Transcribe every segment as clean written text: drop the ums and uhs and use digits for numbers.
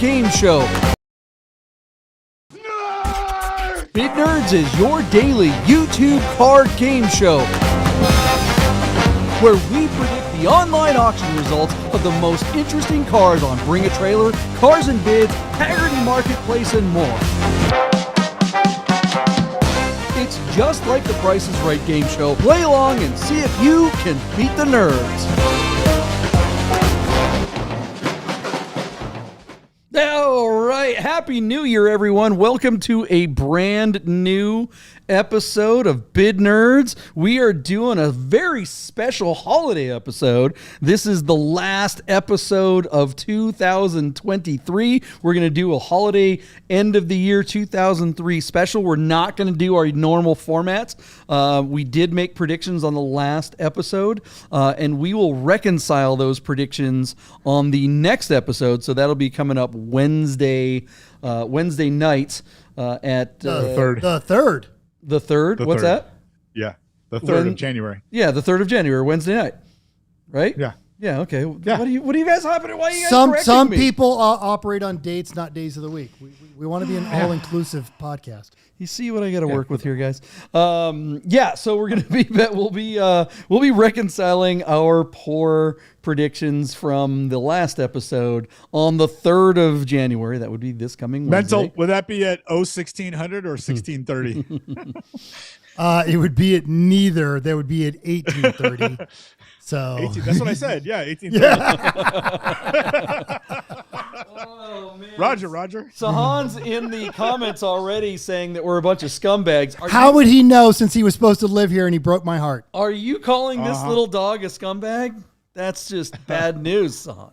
Game Show. Bid Nerds is your daily YouTube card game show, where we predict the online auction results of the most interesting cars on Bring a Trailer, Cars and Bids, Haggerty Marketplace, and more. It's just like the Price is Right game show. Play along and see if you can beat the nerds. All right. Happy New Year, everyone. Welcome to a brand new episode of Bid Nerds. We are doing a very special holiday episode. This is the last episode of 2023. We're going to do a holiday end of the year 2003 special. We're not going to do our normal formats. We did make predictions on the last episode, and we will reconcile those predictions on the next episode. So that'll be coming up Wednesday night at the third. The 3rd? What's that? Yeah, the 3rd of January. Yeah, the 3rd of January, Wednesday night. Right? Yeah. Yeah, okay. Yeah. What do you guys happening? Why are you guys Some me? people operate on dates, not days of the week. We want to be an all-inclusive podcast. You see what I got to work with here, guys. So we're gonna be we'll be reconciling our poor predictions from the last episode on the 3rd of January. That would be this coming Wednesday. Mental, would that be at 1600 or 1630? It would be at neither. That would be at 1830. So 18, that's what I said. Yeah, 1830. Oh, man. Roger. Sahan's in the comments already saying that we're a bunch of scumbags. How would he know since he was supposed to live here and he broke my heart? Are you calling this little dog a scumbag? That's just bad news, Sahan.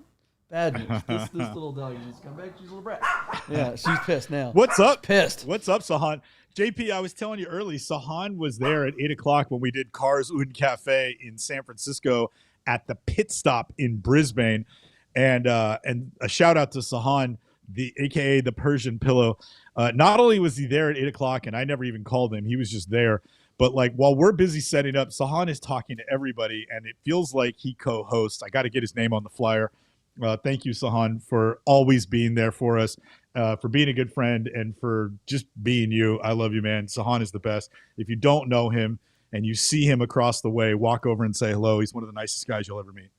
Bad news. This little dog is a scumbag. She's a little brat. Yeah, she's pissed now. What's up? She's pissed. What's up, Sahan? JP, I was telling you early, Sahan was there at 8 o'clock when we did Cars Un Cafe in San Francisco at the pit stop in Brisbane. And a shout out to Sahan, aka the Persian Pillow. Not only was he there at 8 o'clock, and I never even called him, he was just there. But like while we're busy setting up, Sahan is talking to everybody, and it feels like he co-hosts. I got to get his name on the flyer. Thank you, Sahan, for always being there for us, for being a good friend, and for just being you. I love you, man. Sahan is the best. If you don't know him and you see him across the way, walk over and say hello. He's one of the nicest guys you'll ever meet.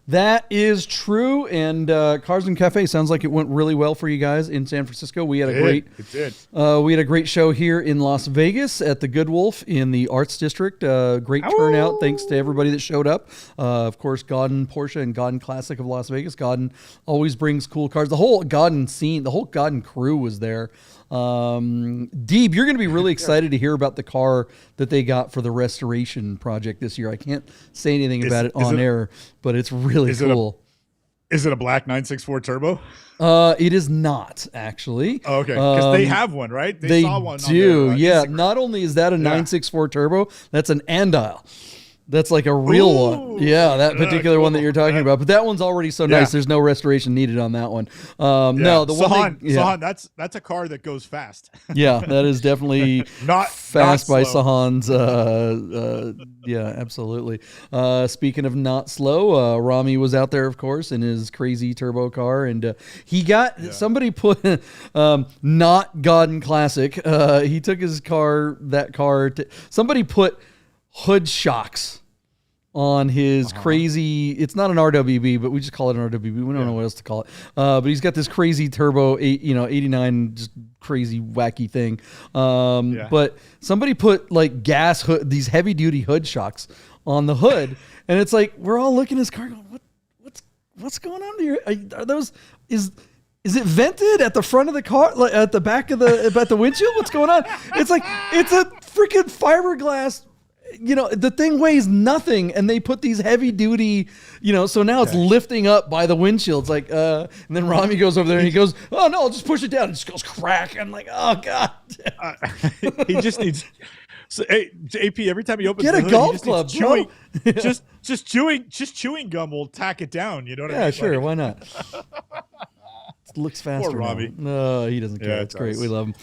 That is true, and Cars and Cafe sounds like it went really well for you guys in San Francisco. We had a great show here in Las Vegas at the Good Wolf in the Arts District. Great turnout. Thanks to everybody that showed up. Of course, Godden Porsche and Godden Classic of Las Vegas. Godden always brings cool cars. The whole Godden scene, the whole Godden crew was there. Deeb, you're going to be really excited to hear about the car that they got for the restoration project this year. I can't say anything about it on air, but it's really cool. Is it a black 964 turbo? It is not, actually. Oh, okay, because they have one, right? They saw one do, on yeah. Instagram. Not only is that a 964 turbo, that's an andile. That's like a real one. Yeah, that particular one that you're talking about. But that one's already so nice. There's no restoration needed on that one. No, the Sahan, that's a car that goes fast. Yeah, that is definitely not fast not by slow. Sahan's. Yeah, absolutely. Speaking of not slow, Rami was out there, of course, in his crazy turbo car, and he got somebody put not Godden Classic. He took his car. Somebody put hood shocks on his crazy, it's not an RWB, but we just call it an RWB. We don't know what else to call it. But he's got this crazy turbo, 89, just crazy wacky thing. But somebody put like gas hood, these heavy duty hood shocks on the hood, and it's like we're all looking at his car going, what's going on here? Are those is it vented at the front of the car, like at the back of at the windshield? What's going on? It's like it's a freaking fiberglass. The thing weighs nothing, and they put these heavy duty, so now it's lifting up by the windshield. It's like, and then Rami goes over there and he goes, "Oh no, I'll just push it down." It just goes crack. I'm like, "Oh God." He just needs. So, hey, AP, every time he opens get the a hood, golf he just club, needs chewing, just chewing gum will tack it down. You know what I mean? Yeah, sure. Why not? It looks faster. Poor Robbie. No, he doesn't care. Yeah, it's great. We love him.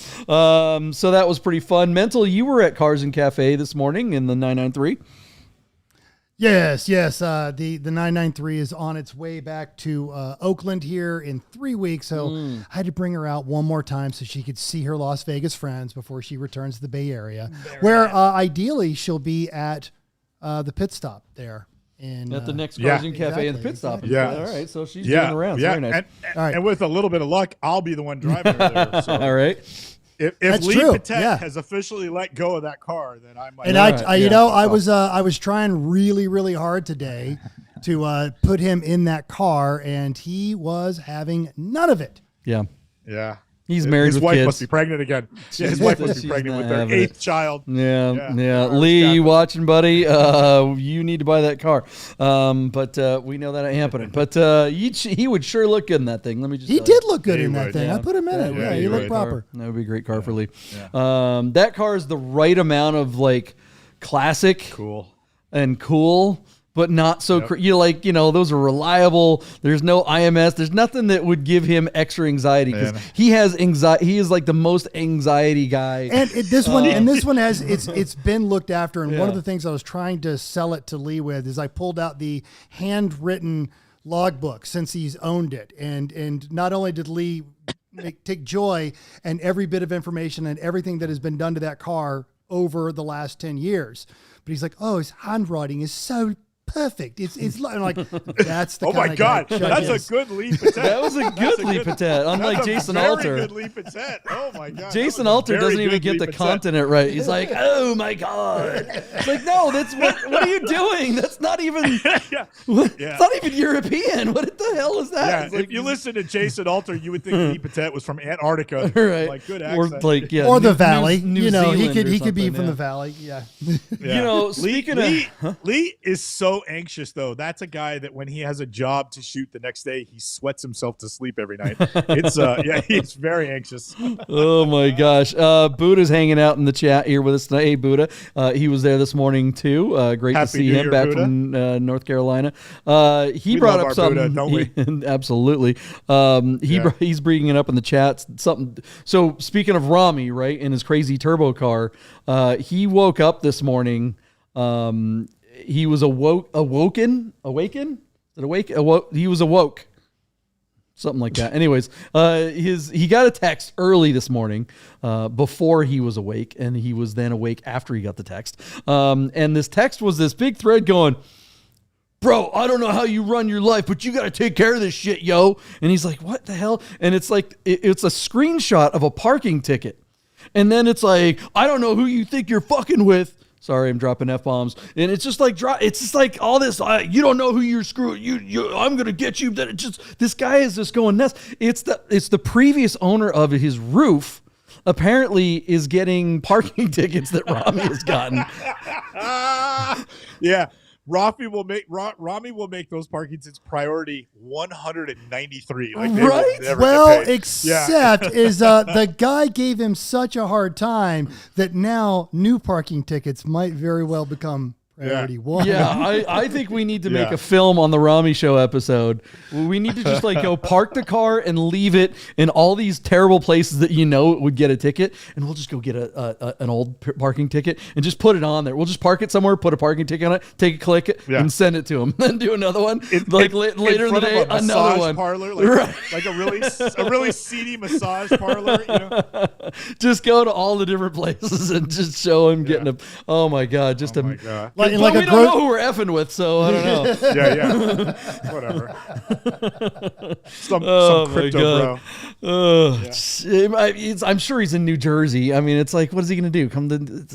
So that was pretty fun. Mental, you were at Cars and Cafe this morning in the 993. Yes. The 993 is on its way back to Oakland here in 3 weeks. So I had to bring her out one more time so she could see her Las Vegas friends before she returns to the Bay Area, where ideally she'll be at the pit stop there. At the next Cars and Cafe and the pit stop. Yeah. All right. So she's doing around. Yeah. Very nice. And with a little bit of luck, I'll be the one driving her there. So. All right. If Lee Patet has officially let go of that car, then I might. And I was trying really, really hard today to put him in that car, and he was having none of it. Yeah. Yeah. He's married with kids. His wife must be pregnant again. Yeah, his wife must be pregnant with their 8th child. Yeah. Lee, you watching, buddy? You need to buy that car. But we know that ain't happening. But he would sure look good in that thing. Let me just. He did look good in that thing. Yeah. I put him in it. Yeah, he looked proper. That would be a great car for Lee. Yeah. That car is the right amount of like classic, cool, but not so those are reliable. There's no IMS. There's nothing that would give him extra anxiety because he has anxiety. He is like the most anxiety guy. And this one has it's been looked after. And one of the things I was trying to sell it to Lee with is I pulled out the handwritten logbook since he's owned it, and not only did Lee take joy in every bit of information and everything that has been done to that car over the last 10 years, but he's like, oh, his handwriting is so perfect. It's like that's the. Oh my God, that's a good Lee Patet. That was a good Lee Patet, unlike Jason Alter. Good Lee Patet. Oh my God, Jason Alter doesn't even get the continent right. He's like, oh my God. It's like, no, that's what are you doing? That's not even. It's not even European. What the hell is that? Yeah, if you listen to Jason Alter, you would think Lee Patet was from Antarctica. Right. Like good accent. Or the Valley. New Zealand he could be from the Valley. Yeah. Lee is so anxious though. That's a guy that when he has a job to shoot the next day, he sweats himself to sleep every night. It's he's very anxious. Oh my gosh. Buddha's hanging out in the chat here with us tonight. Hey Buddha. He was there this morning too. Great to see him back from North Carolina. He brought up something. Buddha, don't we? Absolutely. He's bringing it up in the chat. Something. So speaking of Rami, right, in his crazy turbo car, he woke up this morning. He was awoken. He was awoke. Something like that. Anyways, he got a text early this morning before he was awake, and he was then awake after he got the text. And this text was this big thread going, bro, I don't know how you run your life, but you got to take care of this shit, yo. And he's like, what the hell? And it's like, it's a screenshot of a parking ticket. And then it's like, I don't know who you think you're fucking with. Sorry, I'm dropping F-bombs. And it's just like, it's just like all this, you don't know who you're screwing. I'm going to get you. This guy is just going nuts. It's the previous owner of his roof apparently is getting parking tickets that Rami has gotten. Yeah. Rami will make those parking tickets priority 193. Like right? Well, except is the guy gave him such a hard time that now new parking tickets might very well become priority one. Yeah, I think we need to make a film on the Rami Show episode. We need to just like go park the car and leave it in all these terrible places that it would get a ticket, and we'll just go get an old parking ticket and just put it on there. We'll just park it somewhere, put a parking ticket on it, take a click, and send it to him. Then do another one. Later in the day, another one. Parlor, like a really seedy massage parlor. Just go to all the different places and just show him getting a. Oh my God! My God. We don't know who we're effing with, so I don't know. Yeah. Whatever. Some crypto bro. I'm sure he's in New Jersey. I mean, it's like, what is he going to do?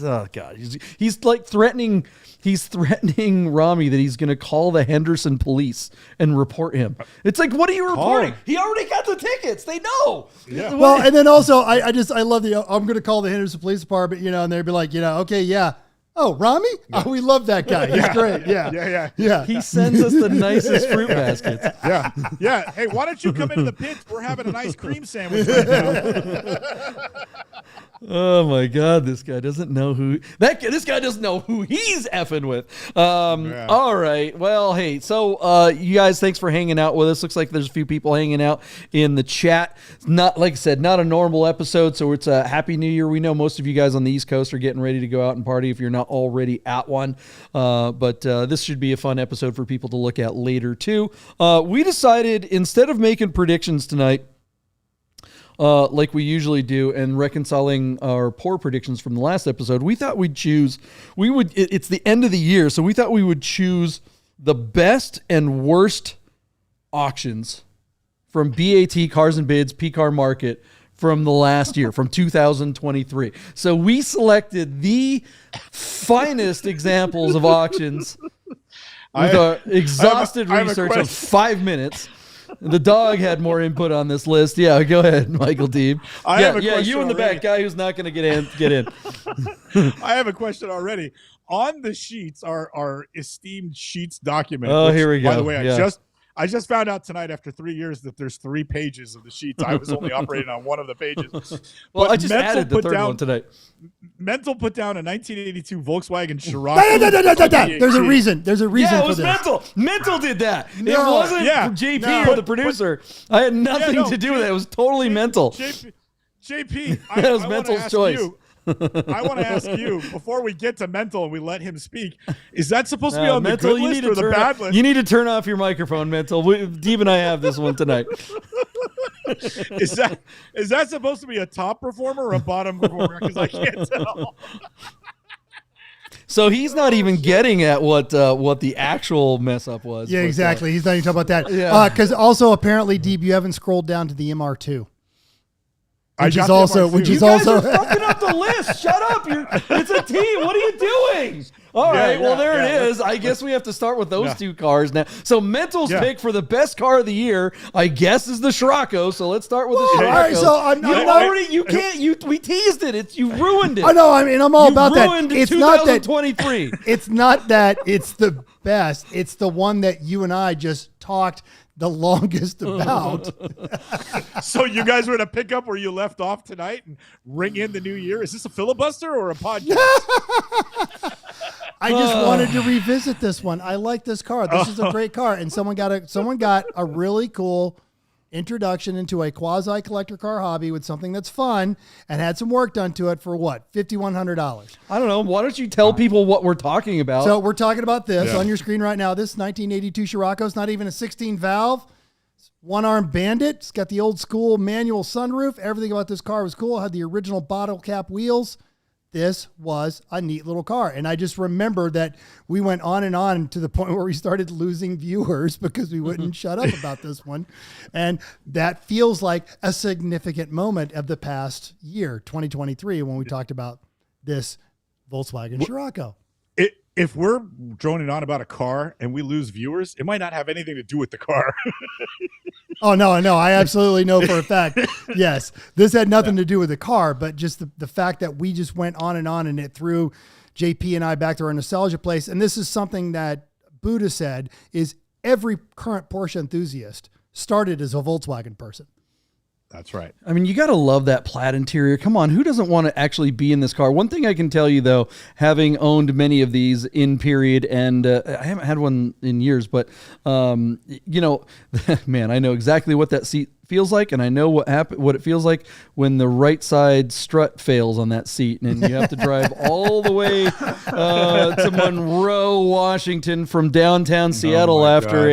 Oh God, he's like threatening. He's threatening Rami that he's going to call the Henderson police and report him. It's like, what are you reporting? He already got the tickets. They know. Yeah. Well, and then also, I love I'm going to call the Henderson Police Department, and they'd be like, okay, yeah. Oh, Rami? Yeah. Oh, we love that guy. He's great. Yeah. He sends us the nicest fruit baskets. Yeah. Hey, why don't you come into the pits? We're having an ice cream sandwich right now. Oh my God, this guy doesn't know this guy doesn't know who he's effing with. All right. Well, hey, so you guys, thanks for hanging out with us. Looks like there's a few people hanging out in the chat. Not, like I said, not a normal episode, so it's a Happy New Year. We know most of you guys on the East Coast are getting ready to go out and party if you're not already at one. But this should be a fun episode for people to look at later too. We decided, instead of making predictions tonight, like we usually do, and reconciling our poor predictions from the last episode, we thought it's the end of the year, so we thought we would choose the best and worst auctions from BAT, Cars and Bids, PCAR Market from the last year, from 2023. So we selected the finest examples of auctions with our exhausted research of 5 minutes. The dog had more input on this list. Yeah, go ahead, Michael Deeb. You in the back, guy who's not going to get in. I have a question already. On the sheets, our esteemed sheets document. Oh, here we go. By the way, I just found out tonight after 3 years that there's 3 pages of the sheets. I was only operating on one of the pages. Well, I just added the third one tonight. Mental put down a 1982 Volkswagen Scirocco. There's a reason. There's a reason for this. Yeah, it was Mental did that. It wasn't JP or the producer. I had nothing to do with it. It was totally Mental. JP, that was Mental's choice. I want to ask you, before we get to Mental and we let him speak, is that supposed to be on Mental, the good list or the bad list? You need to turn off your microphone, Mental. Deeb and I have this one tonight. Is that supposed to be a top performer or a bottom performer? Because I can't tell. So he's not even getting at what the actual mess up was. Yeah, exactly. He's not even talking about that. Because also, apparently, Deeb, you haven't scrolled down to the MR2. Which is also you guys are fucking up the list. Shut up! It's a team. What are you doing? All right. Well, there it is. I guess we have to start with those 2 cars now. So Mental's pick for the best car of the year, I guess, is the Scirocco. So let's start with the Scirocco. All right. So we teased it. You ruined it. I know. I mean, I'm all about that. It's 2023. It's not that it's the best. It's the one that you and I just talked the longest about. So you guys were to pick up where you left off tonight and ring in the new year. Is this a filibuster or a podcast? I just wanted to revisit this one. I like this car. This is a great car, and someone got a really cool introduction into a quasi collector car hobby with something that's fun and had some work done to it for what, $5,100. I don't know. Why don't you tell people what we're talking about? So we're talking about this on your screen right now. This 1982 Scirocco is not even a 16 valve. One-arm Bandit. It's got the old school manual sunroof. Everything about this car was cool. It had the original bottle cap wheels. This was a neat little car. And I just remember that we went on and on to the point where we started losing viewers because we wouldn't shut up about this one. And that feels like a significant moment of the past year, 2023, when we talked about this Volkswagen Scirocco. If we're droning on about a car and we lose viewers, it might not have anything to do with the car. Oh, no. I absolutely know for a fact. Yes, this had nothing to do with the car, but just the fact that we just went on and it threw JP and I back to our nostalgia place. And this is something that Buddha said is every current Porsche enthusiast started as a Volkswagen person. That's right. I mean, you got to love that plaid interior. Come on, who doesn't want to actually be in this car? One thing I can tell you, though, having owned many of these in period, and I haven't had one in years, but, man, I know exactly what that seat feels like, and I know what it feels like when the right side strut fails on that seat, and you have to drive all the way to Monroe, Washington from downtown Seattle after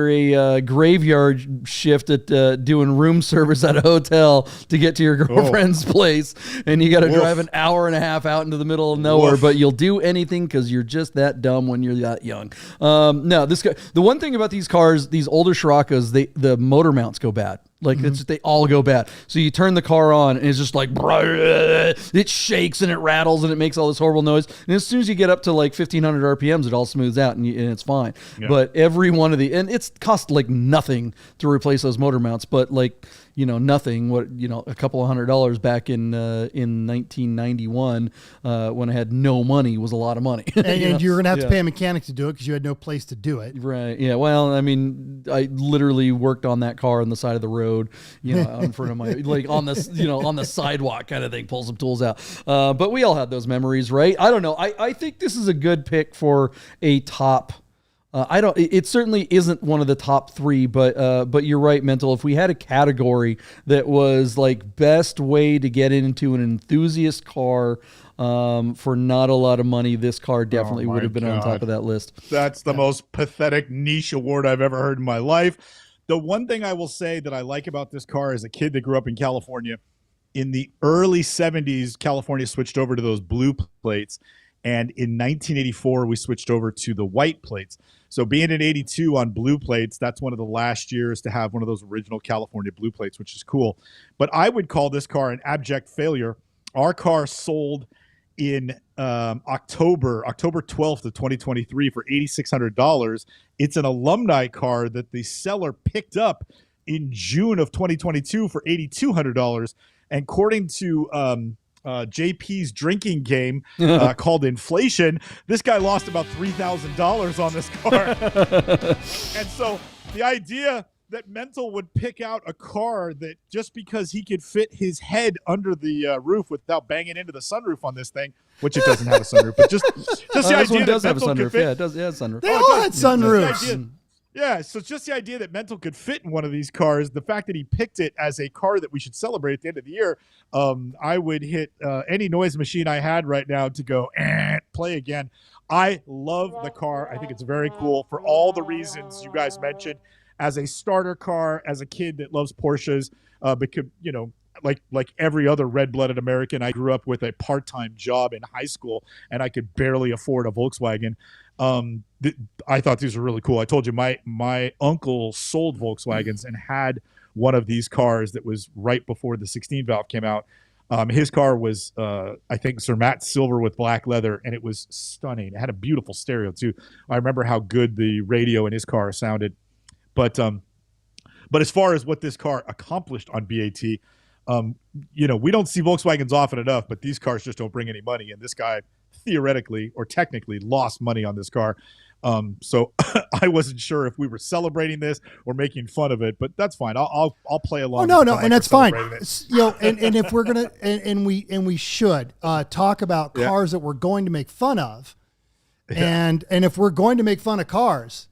a graveyard shift at doing room service at a hotel to get to your girlfriend's place, and you got to drive an hour and a half out into the middle of nowhere. But you'll do anything because you're just that dumb when you're that young. No, this guy. The one thing about these cars, these older Scirocco's, the motor mounts go bad. Like they all go bad. So you turn the car on and it's just like it shakes and it rattles and it makes all this horrible noise. And as soon as you get up to like 1,500 RPMs, it all smooths out and it's fine. Yeah. But every one of and it's cost like nothing to replace those motor mounts. But like nothing. A couple of $100 back in 1991 when I had no money was a lot of money. And you were gonna have to pay a mechanic to do it because you had no place to do it. Right. Yeah. Well, I mean, I literally worked on that car on the side of the road road, out in front of my, like on this, on the sidewalk kind of thing, pull some tools out. But we all had those memories, right? I don't know. I think this is a good pick for a top. It certainly isn't one of the top 3, but you're right, Mental. If we had a category that was like best way to get into an enthusiast car, for not a lot of money, this car definitely would have been on top of that list. That's the most pathetic niche award I've ever heard in my life. The one thing I will say that I like about this car as a kid that grew up in California, in the early 70s, California switched over to those blue plates. And in 1984, we switched over to the white plates. So being in 82 on blue plates, that's one of the last years to have one of those original California blue plates, which is cool. But I would call this car an abject failure. Our car sold in October 12th of 2023 for $8,600. It's an alumni car that the seller picked up in June of 2022 for $8,200. And according to JP's drinking game called inflation, this guy lost about $3,000 on this car. And so the idea that Mental would pick out a car that just because he could fit his head under the roof without banging into the sunroof on this thing, which it doesn't have a sunroof, but just the idea that Mental could fit. Yeah, it does. Yeah, sunroof. They all had sunroofs. Yeah, so it's just the idea that Mental could fit in one of these cars. The fact that he picked it as a car that we should celebrate at the end of the year, I would hit any noise machine I had right now to go play again. I love the car. I think it's very cool for all the reasons you guys mentioned. As a starter car, as a kid that loves Porsches, because like every other red-blooded American, I grew up with a part-time job in high school, and I could barely afford a Volkswagen. I thought these were really cool. I told you my uncle sold Volkswagens and had one of these cars that was right before the 16 valve came out. His car was, I think, Zermatt silver with black leather, and it was stunning. It had a beautiful stereo too. I remember how good the radio in his car sounded. But as far as what this car accomplished on BAT, we don't see Volkswagens often enough, but these cars just don't bring any money. And this guy theoretically or technically lost money on this car. So I wasn't sure if we were celebrating this or making fun of it, but that's fine. I'll play along. Oh, no, and that's fine. And if we're gonna and we should talk about cars that we're going to make fun of, and if we're going to make fun of cars,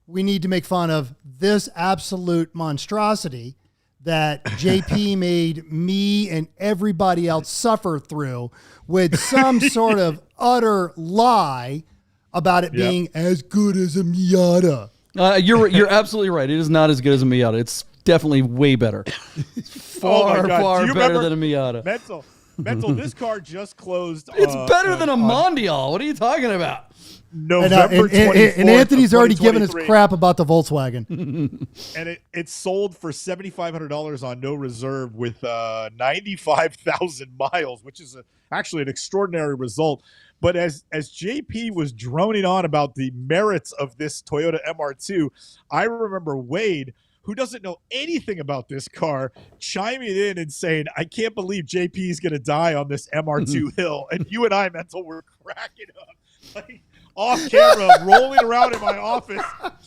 we need to make fun of this absolute monstrosity that JP made me and everybody else suffer through with some sort of utter lie about it being as good as a Miata. You're absolutely right. It is not as good as a Miata. It's definitely way better. Far better than a Miata. Mental, this car just closed. It's better than a Mondial. What are you talking about? November 24th and Anthony's already given us crap about the Volkswagen. And it sold for $7,500 on no reserve with 95,000 miles, which is actually an extraordinary result. But as JP was droning on about the merits of this Toyota MR2, I remember Wade, who doesn't know anything about this car, chiming in and saying, I can't believe JP is going to die on this MR2 hill. And you and I, Mental, were cracking up. Like, off camera, rolling around in my office,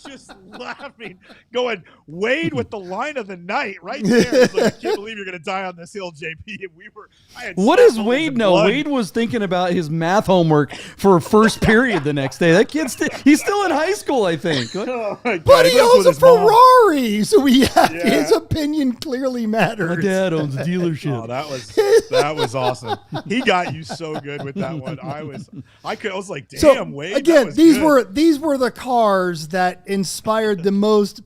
just laughing, going, Wade with the line of the night right there. Like, I can't believe you're going to die on this hill, JP. And what does Wade know? Wade was thinking about his math homework for first period the next day. That kid's he's still in high school, I think. Oh my God, but he owns a Ferrari, so his opinion clearly matters. My dad owns a dealership. Oh, that was awesome. He got you so good with that one. I was like, damn, Wade. Again, these were the cars that inspired the most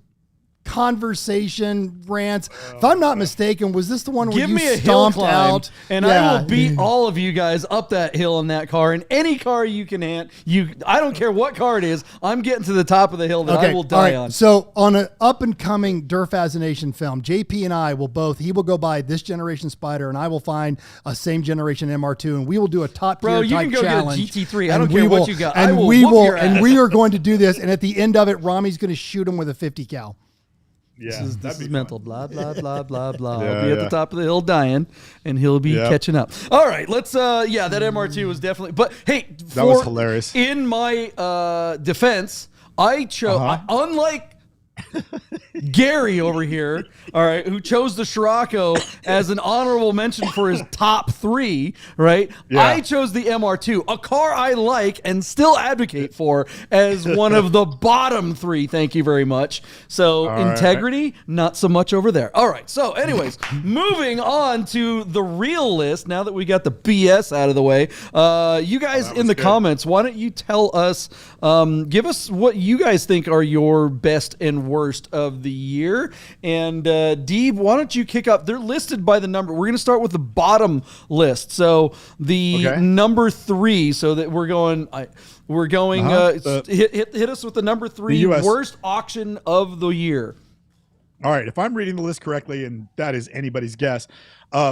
conversation rants. If I'm not mistaken, was this the one where you stomped out? And I will beat all of you guys up that hill in that car. In any car you can I don't care what car it is. I'm getting to the top of the hill that I will die on. So on an up and coming Durf as a Nation film, JP and I will he will go buy this generation Spider, and I will find a same generation MR2, and we will do a top tier you can go challenge. get a GT3. I don't care what you got. And we are going to do this. And at the end of it, Rami's going to shoot him with a 50 cal. Yeah, this is mental. Blah, blah, blah, blah, blah. He'll be at the top of the hill dying, and he'll be catching up. All right, let's, that MR2 was definitely, but hey. That was hilarious. In my defense, I chose, unlike Gary over here, all right, who chose the Scirocco as an honorable mention for his top 3, right? Yeah. I chose the MR2, a car I like and still advocate for as one of the bottom 3. Thank you very much. So integrity, not so much over there. All right. So anyways, moving on to the real list. Now that we got the BS out of the way, you guys in the comments, why don't you tell us, give us what you guys think are your best and worst of the year. And Deeb, why don't you kick up? They're listed by the number. We're going to start with the bottom list. So the number 3, so that we're going. Hit us with the number 3 worst auction of the year. All right, if I'm reading the list correctly, and that is anybody's guess,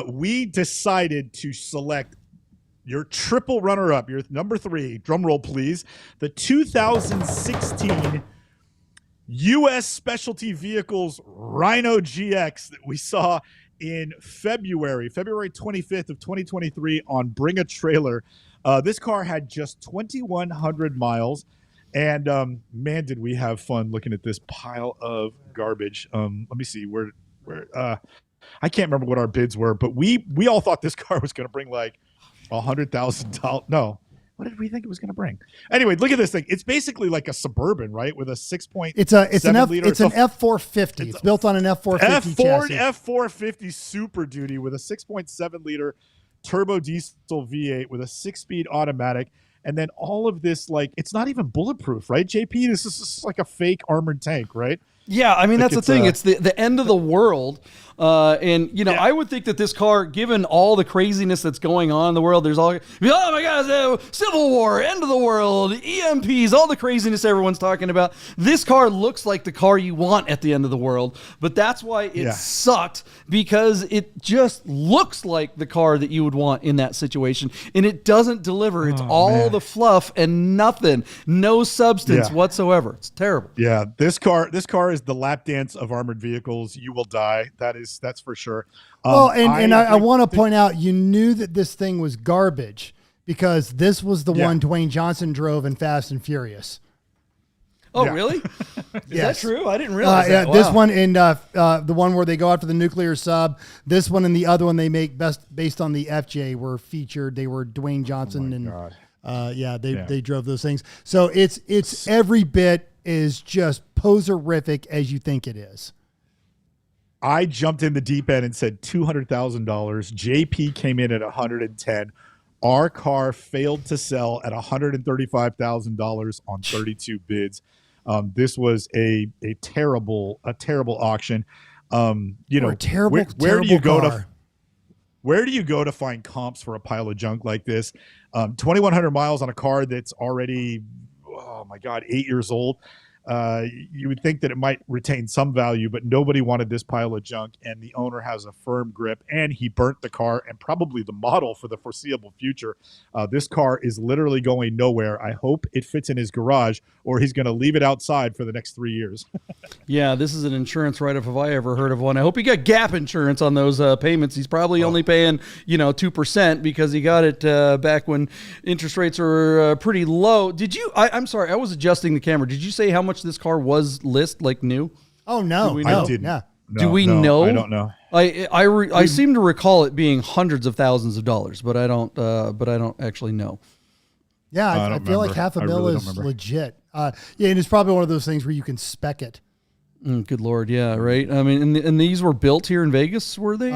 we decided to select your triple runner-up, your number 3, drum roll please, the 2016 U.S. Specialty Vehicles Rhino GX that we saw in February 25th of 2023 on Bring a Trailer. This car had just 2,100 miles, and man, did we have fun looking at this pile of garbage. Let me see where I can't remember what our bids were, but we all thought this car was going to bring like $100,000. No. What did we think it was going to bring? Anyway, look at this thing. It's basically like a Suburban, right? With a 6.7 It's an F450. It's built on an F450 chassis. F450 Super Duty with a 6.7 liter turbo diesel V8 with a 6-speed automatic. And then all of this, like, it's not even bulletproof, right, JP? This is just like a fake armored tank, right? Yeah, I mean, that's the thing. It's the end of the world. And, you know, I would think that this car, given all the craziness that's going on in the world, there's all, oh my God, Civil War, end of the world, EMPs, all the craziness everyone's talking about. This car looks like the car you want at the end of the world, but that's why it sucked, because it just looks like the car that you would want in that situation, and it doesn't deliver. It's all the fluff and nothing, no substance whatsoever. It's terrible. Yeah, this car is the lap dance of armored vehicles. You will die. That's for sure. Well, I want to point out, you knew that this thing was garbage because this was the one Dwayne Johnson drove in Fast and Furious. Oh, really? Is that true? I didn't realize that. Wow. This one in the one where they go after the nuclear sub. This one and the other one they make based on the FJ were featured. They were Dwayne Johnson they drove those things. So it's every bit is just poserific as you think it is. I jumped in the deep end and said $200,000. JP came in at $110,000. Our car failed to sell at $135,000 on 32 bids. This was a terrible auction. Where do you go to find comps for a pile of junk like this? 2,100 miles on a car that's already, 8 years old. You would think that it might retain some value, but nobody wanted this pile of junk, and the owner has a firm grip, and he burnt the car and probably the model for the foreseeable future. This car is literally going nowhere. I hope it fits in his garage, or he's going to leave it outside for the next 3 years. Yeah, this is an insurance write-off if I ever heard of one. I hope he got gap insurance on those payments. He's probably only paying 2% because he got it back when interest rates were pretty low. Did you? I'm sorry, I was adjusting the camera. Did you say how much this car was like new? Oh no, I didn't. Yeah. Do we know? I don't know. I seem to recall it being hundreds of thousands of dollars, but I don't actually know. Yeah, I feel like $500,000 really is legit. And it's probably one of those things where you can spec it. Good Lord, yeah, right. I mean, and these were built here in Vegas, were they?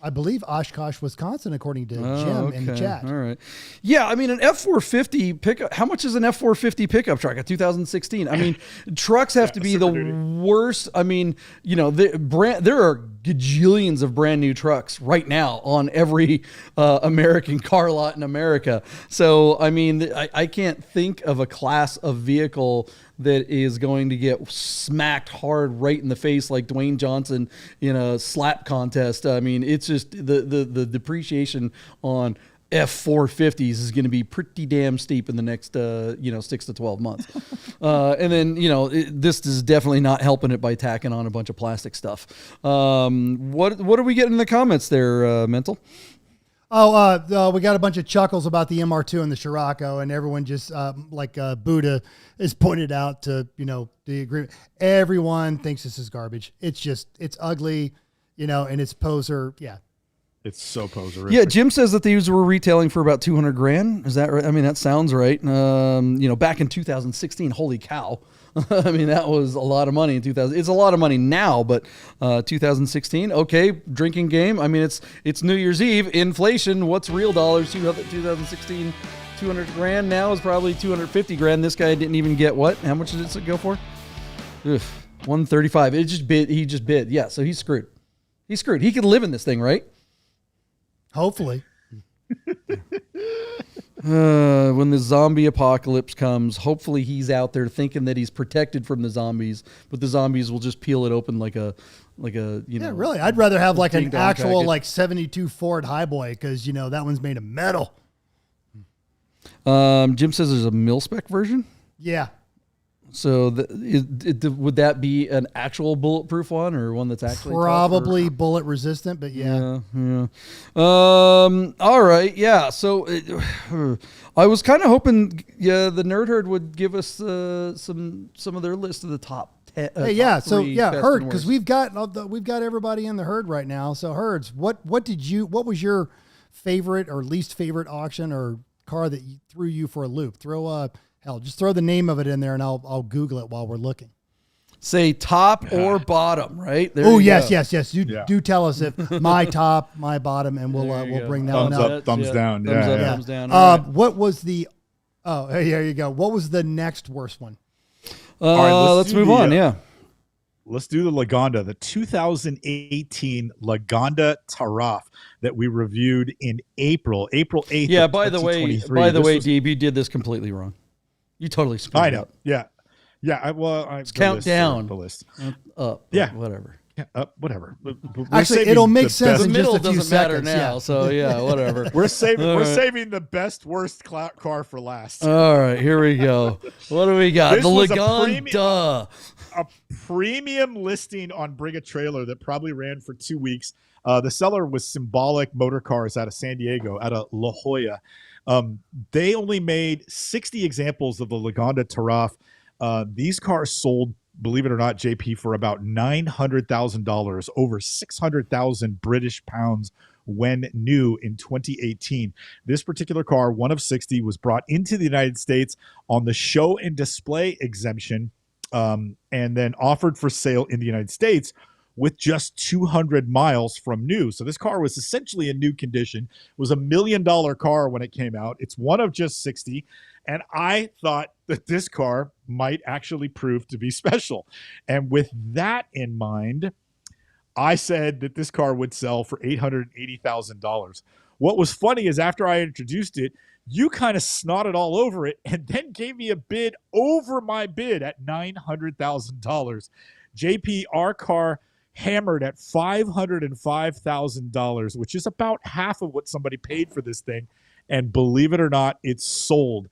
I believe Oshkosh, Wisconsin, according to Jim in the chat. All right. Yeah, I mean, an F450 pickup. How much is an F450 pickup truck? A 2016. I mean, trucks have to be the worst. I mean, there are gajillions of brand new trucks right now on every American car lot in America. So, I mean, I can't think of a class of vehicle that is going to get smacked hard right in the face like Dwayne Johnson in a slap contest. I mean, it's just the depreciation on F450s is going to be pretty damn steep in the next 6 to 12 months. And then this is definitely not helping it by tacking on a bunch of plastic stuff. What are we getting in the comments there, Mental? We got a bunch of chuckles about the MR2 and the Scirocco, and everyone just like Buddha is pointed out to the agreement. Everyone thinks this is garbage. It's ugly, and it's poser. Yeah, it's so poser. Yeah, Jim says that these were retailing for about $200,000. Is that right? I mean, that sounds right. Back in 2016, holy cow. I mean, that was a lot of money in 2000. It's a lot of money now, but 2016, okay, drinking game. I mean, it's New Year's Eve. Inflation, what's real dollars? 2016, $200,000 now is probably $250,000. This guy didn't even get what? How much did it go for? Ugh, 135. He just bid. Yeah, so he's screwed. He could live in this thing, right? Hopefully. When the zombie apocalypse comes, hopefully he's out there thinking that he's protected from the zombies, but the zombies will just peel it open like a Yeah, really. I'd rather have like an actual package. like 72 Ford Highboy because that one's made of metal. Jim says there's a mil-spec version. Yeah. So would that be an actual bulletproof one or one that's actually probably bullet resistant? But yeah. All right. Yeah. So I was kind of hoping, the Nerd Herd would give us some of their list of the top 10. Herd, because we've got everybody in the herd right now. So Herds, what was your favorite or least favorite auction or car that threw you for a loop? Just throw the name of it in there and I'll Google it while we're looking. Say top or bottom, right? Oh, yes. Do tell us if my top, my bottom, and we'll bring that one up. Thumbs down. Thumbs down. What was the? Oh, there you go. What was the next worst one? All right, let's move on. Let's do the Lagonda, the 2018 Lagonda Taraf that we reviewed in April 8th. Yeah. By the way, Deeb, you did this completely wrong. You totally screwed I know. up. Yeah. Let's count down. The list. Up. Yeah. Whatever. Yeah, up. Actually, it'll make sense The in middle just a few doesn't matter seconds. now. So yeah, whatever. We're saving the best worst car for last. All right, here we go. What do we got? This The was Lagonda. A premium listing on Bring a Trailer that probably ran for 2 weeks. The seller was Symbolic Motor Cars out of San Diego, out of La Jolla. They only made 60 examples of the Lagonda Taraf. These cars sold, believe it or not, JP, for about $900,000, over 600,000 British pounds when new in 2018. This particular car, one of 60, was brought into the United States on the show and display exemption, and then offered for sale in the United States with just 200 miles from new. So this car was essentially in new condition. It was $1 million car when it came out. It's one of just 60. And I thought that this car might actually prove to be special. And with that in mind, I said that this car would sell for $880,000. What was funny is after I introduced it, you kind of snotted all over it and then gave me a bid over my bid at $900,000. JP, our car hammered at $505,000, which is about half of what somebody paid for this thing. And believe it or not, it's sold.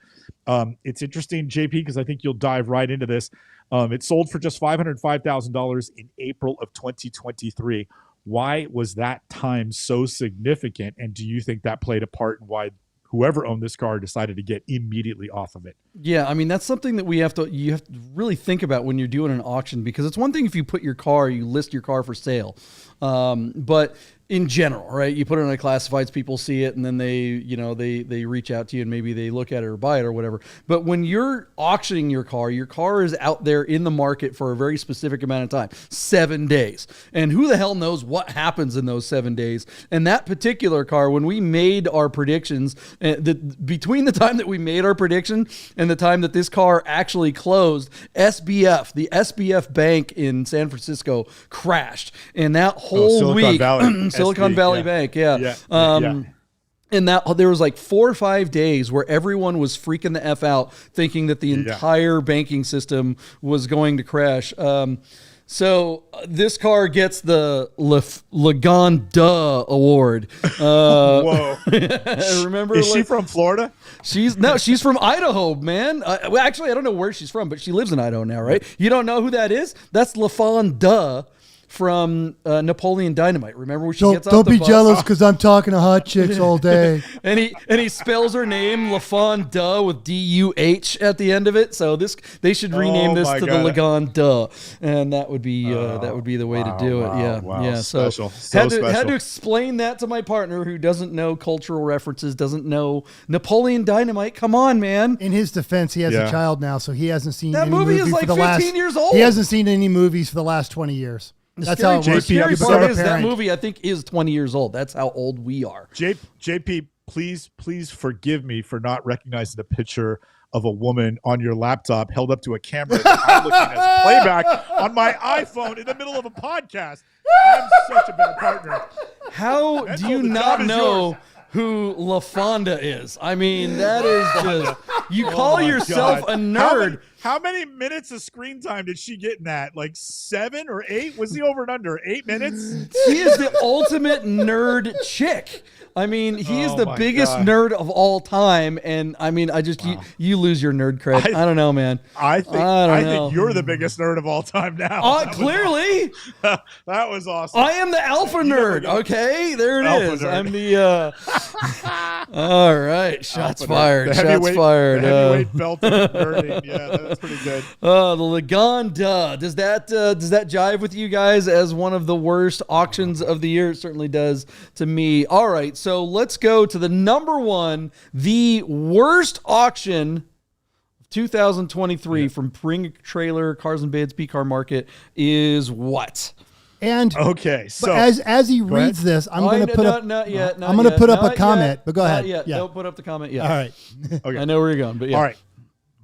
It's interesting, JP, because I think you'll dive right into this. It sold for just $505,000 in April of 2023. Why was that time so significant? And do you think that played a part in why whoever owned this car decided to get immediately off of it? Yeah, I mean, that's something that you have to really think about when you're doing an auction, because it's one thing if you list your car for sale. But in general, right? You put it on a classifieds, people see it, and then they reach out to you and maybe they look at it or buy it or whatever. But when you're auctioning your car is out there in the market for a very specific amount of time, 7 days. And who the hell knows what happens in those 7 days? And that particular car, when we made our predictions, between the time that we made our prediction and the time that this car actually closed, the SBF Bank in San Francisco crashed. And that whole week, Silicon Valley Bank, yeah. And that there was like 4 or 5 days where everyone was freaking the F out, thinking that the entire banking system was going to crash. So this car gets the Lagonda Award. Whoa! Remember? Is she from Florida? She's from Idaho, man. Well, actually, I don't know where she's from, but she lives in Idaho now, right? You don't know who that is? That's LaFonda from Napoleon Dynamite. Remember when she Don't, gets off don't the be bus? jealous because I'm talking to hot chicks all day. and he spells her name LaFonda with D-U-H at the end of it. So they should rename this to the Lagonda, and that would be the way to do it. Yeah, yeah. Special. So had to explain that to my partner who doesn't know cultural references, doesn't know Napoleon Dynamite. Come on, man. In his defense, he has a child now, so he hasn't seen that any movie is like for the 15 last, years old. He hasn't seen any movies for the last 20 years. That's how it works. The scary part is that movie, I think, is 20 years old. That's how old we are. JP, please forgive me for not recognizing a picture of a woman on your laptop held up to a camera that I'm looking as playback on my iPhone in the middle of a podcast. I'm such a bad partner. How do you not know who LaFonda is? I mean, that is just... You call yourself a nerd. How many minutes of screen time did she get in that? Like 7 or 8? Was he over and under 8 minutes? She is the ultimate nerd chick. I mean, he is the biggest nerd of all time, and I mean, you lose your nerd cred. I don't know, man. I think you're the biggest nerd of all time now. Clearly, that was awesome. I am the alpha nerd. Okay, there it is. Nerd. I'm the. All right, shots fired. Shots fired. The heavyweight belt of nerding. Yeah, that's pretty good. The Lagonda. Does that jive with you guys as one of the worst auctions of the year? It certainly does to me. All right. So let's go to the number one, the worst auction of 2023 from Bring Trailer, Cars and Bids, PCAR Market is what? And okay, so as he reads this, I'm going to put up. Not yet. I'm going to put up a comment, but go ahead. Yeah, don't put up the comment yet. All right. Okay. I know where you're going, but yeah. All right.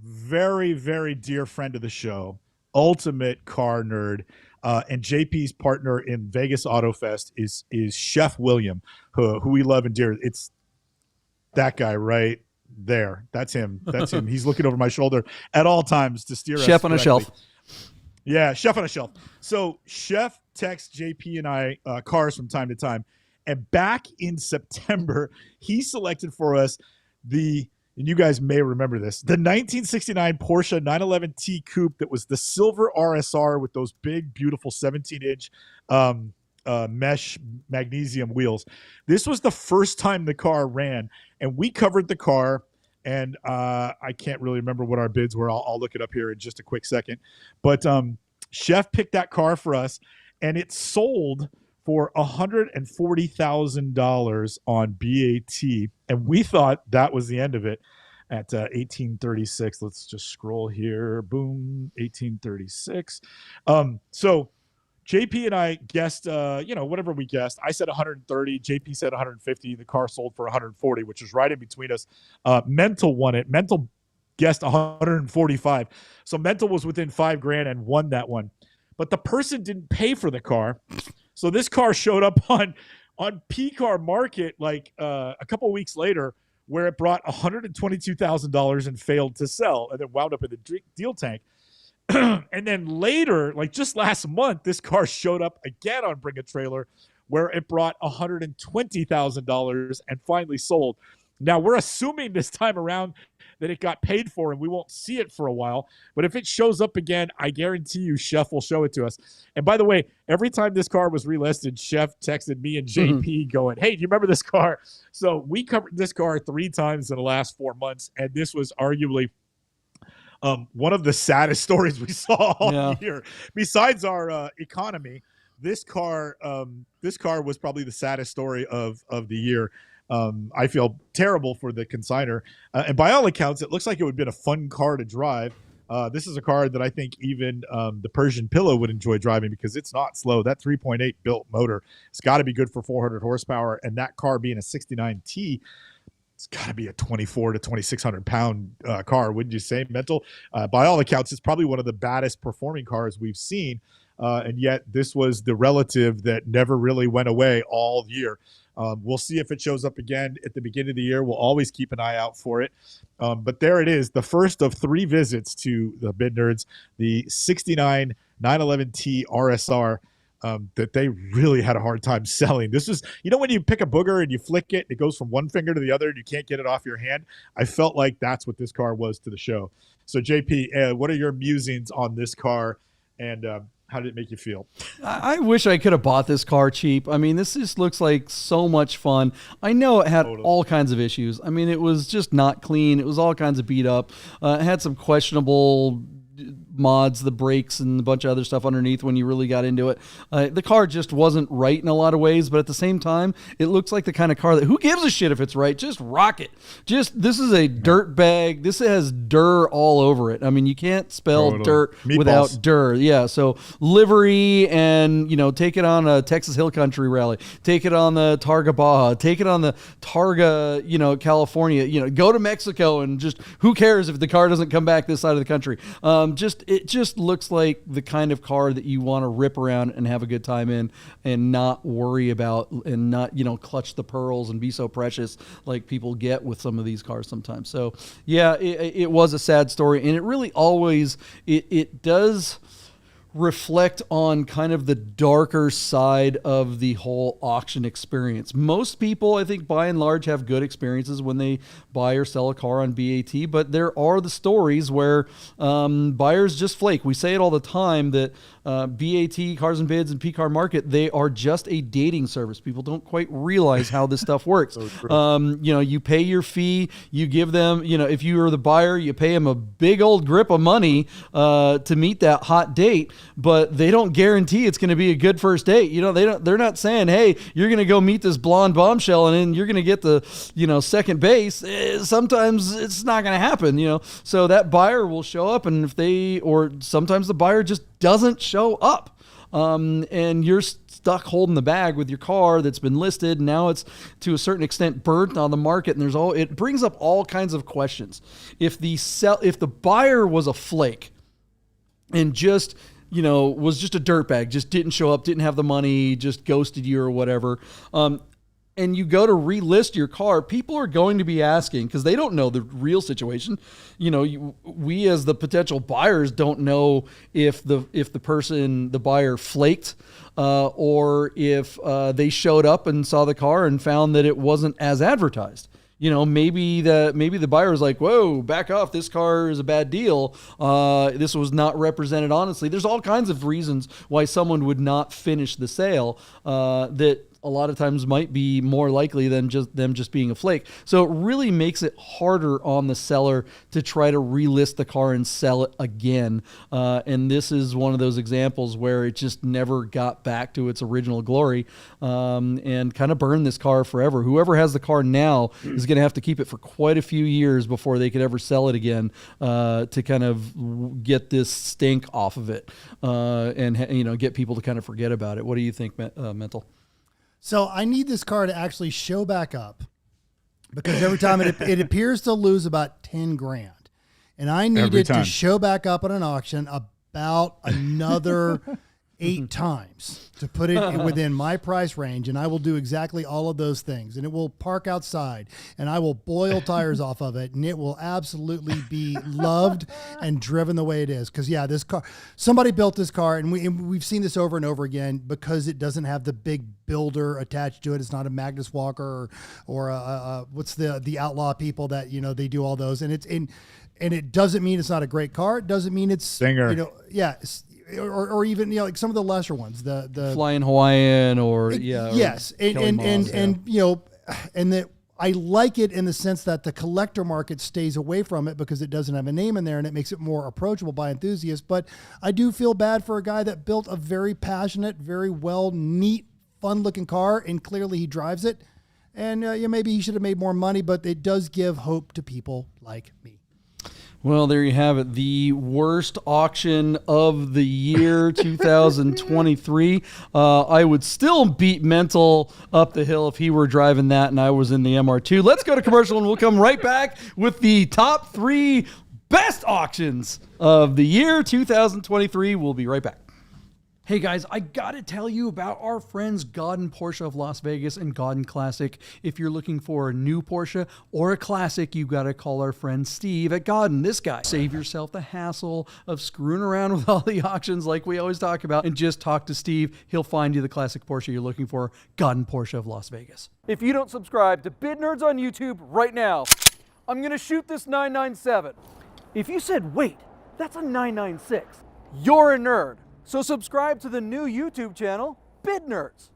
Very, very dear friend of the show, ultimate car nerd. And JP's partner in Vegas Auto Fest is Chef William, who we love and dear. It's that guy right there. That's him. That's him. He's looking over my shoulder at all times to steer us Chef on a shelf. Yeah, Chef on a shelf. So Chef texts JP and I cars from time to time. And back in September, he selected for us and you guys may remember this, the 1969 Porsche 911T Coupe that was the silver RSR with those big, beautiful 17-inch mesh magnesium wheels. This was the first time the car ran, and we covered the car, and I can't really remember what our bids were. I'll look it up here in just a quick second. But Chef picked that car for us, and it sold for $140,000 on BAT, and we thought that was the end of it at 1836. Let's just scroll here. Boom, 1836. So JP and I guessed, whatever we guessed. I said 130. JP said 150. The car sold for 140, which was right in between us. Mental won it. Mental guessed 145. So Mental was within $5,000 and won that one. But the person didn't pay for the car. So this car showed up on PCAR Market like a couple of weeks later, where it brought $122,000 and failed to sell, and then wound up in the deal tank. And then later, like just last month, this car showed up again on Bring a Trailer, where it brought $120,000 and finally sold. Now, we're assuming this time around that it got paid for and we won't see it for a while. But if it shows up again, I guarantee you Chef will show it to us. And by the way, every time this car was relisted, Chef texted me and JP going, hey, do you remember this car? So we covered this car 3 times in the last 4 months, and this was arguably one of the saddest stories we saw all year. Besides our economy, this car was probably the saddest story of the year. I feel terrible for the consignor. And by all accounts, it looks like it would have been a fun car to drive. This is a car that I think even the Persian Pillow would enjoy driving because it's not slow. That 3.8 built motor, it's got to be good for 400 horsepower. And that car being a 69T, it's got to be a 24 to 2,600 pound car, wouldn't you say, Mental? By all accounts, it's probably one of the baddest performing cars we've seen. And yet this was the relative that never really went away all year. We'll see if it shows up again at the beginning of the year. We'll always keep an eye out for it. But there it is, the first of 3 visits to the Bid Nerds, the 69 911T RSR that they really had a hard time selling. This was, when you pick a booger and you flick it, it goes from one finger to the other and you can't get it off your hand. I felt like that's what this car was to the show. So JP, what are your musings on this car? And How did it make you feel? I wish I could have bought this car cheap. I mean, this just looks like so much fun. I know it had all kinds of issues. I mean, it was just not clean. It was all kinds of beat up. It had some questionable mods, the brakes, and a bunch of other stuff underneath when you really got into it. The car just wasn't right in a lot of ways, but at the same time, it looks like the kind of car that who gives a shit if it's right? Just rock it. This is a dirt bag. This has dirt all over it. I mean, you can't spell dirt without dirt. Yeah, so livery and, take it on a Texas Hill Country rally. Take it on the Targa Baja. Take it on the Targa, California. Go to Mexico and just who cares if the car doesn't come back this side of the country. It just looks like the kind of car that you want to rip around and have a good time in and not worry about and not, clutch the pearls and be so precious like people get with some of these cars sometimes. So, yeah, it was a sad story. And it really always, it does reflect on kind of the darker side of the whole auction experience. Most people, I think, by and large, have good experiences when they buy or sell a car on BAT, but there are the stories where buyers just flake. We say it all the time that BAT, Cars and Bids, and PCAR Market, they are just a dating service. People don't quite realize how this stuff works. You pay your fee, you give them, if you are the buyer, you pay them a big old grip of money to meet that hot date, but they don't guarantee it's going to be a good first date. They're not saying, hey, you're going to go meet this blonde bombshell and then you're going to get the, second base. Sometimes it's not going to happen, so that buyer will show up, and or sometimes the buyer just doesn't show up, and you're stuck holding the bag with your car that's been listed. Now it's to a certain extent burnt on the market, and it brings up all kinds of questions. If the buyer was a flake and just was just a dirtbag, just didn't show up, didn't have the money, just ghosted you or whatever, and you go to relist your car, people are going to be asking, because they don't know the real situation. We as the potential buyers don't know if the buyer flaked, or if they showed up and saw the car and found that it wasn't as advertised. Maybe the buyer was like, whoa, back off. This car is a bad deal. This was not represented honestly. There's all kinds of reasons why someone would not finish the sale, that a lot of times might be more likely than just them just being a flake. So it really makes it harder on the seller to try to relist the car and sell it again. And this is one of those examples where it just never got back to its original glory, and kind of burned this car forever. Whoever has the car now is going to have to keep it for quite a few years before they could ever sell it again, to kind of get this stink off of it, and get people to kind of forget about it. What do you think, Mental? So I need this car to actually show back up, because every time it appears to lose about 10 grand, and I need it to show back up at an auction about another 8 times to put it within my price range, and I will do exactly all of those things, and it will park outside, and I will boil tires off of it, and it will absolutely be loved and driven the way it is. Because this car, somebody built this car, and we've seen this over and over again, because it doesn't have the big builder attached to it. It's not a Magnus Walker or what's the Outlaw people that they do all those, and it doesn't mean it's not a great car. It doesn't mean it's Singer. Or even like some of the lesser ones, the Flying Hawaiian, or yes, and that I like it in the sense that the collector market stays away from it because it doesn't have a name in there, and it makes it more approachable by enthusiasts. But I do feel bad for a guy that built a very passionate, very well, neat, fun-looking car, and clearly he drives it. And maybe he should have made more money, but it does give hope to people like me. Well, there you have it. The worst auction of the year 2023. I would still beat Mental up the hill if he were driving that and I was in the MR2. Let's go to commercial, and we'll come right back with the top 3 best auctions of the year 2023. We'll be right back. Hey guys, I gotta tell you about our friends Godden Porsche of Las Vegas and Godden Classic. If you're looking for a new Porsche or a classic, you gotta call our friend Steve at Godden, this guy. Save yourself the hassle of screwing around with all the auctions like we always talk about, and just talk to Steve. He'll find you the classic Porsche you're looking for. Godden Porsche of Las Vegas. If you don't subscribe to Bid Nerds on YouTube right now, I'm gonna shoot this 997. If you said, wait, that's a 996, you're a nerd. So subscribe to the new YouTube channel, Bid Nerds.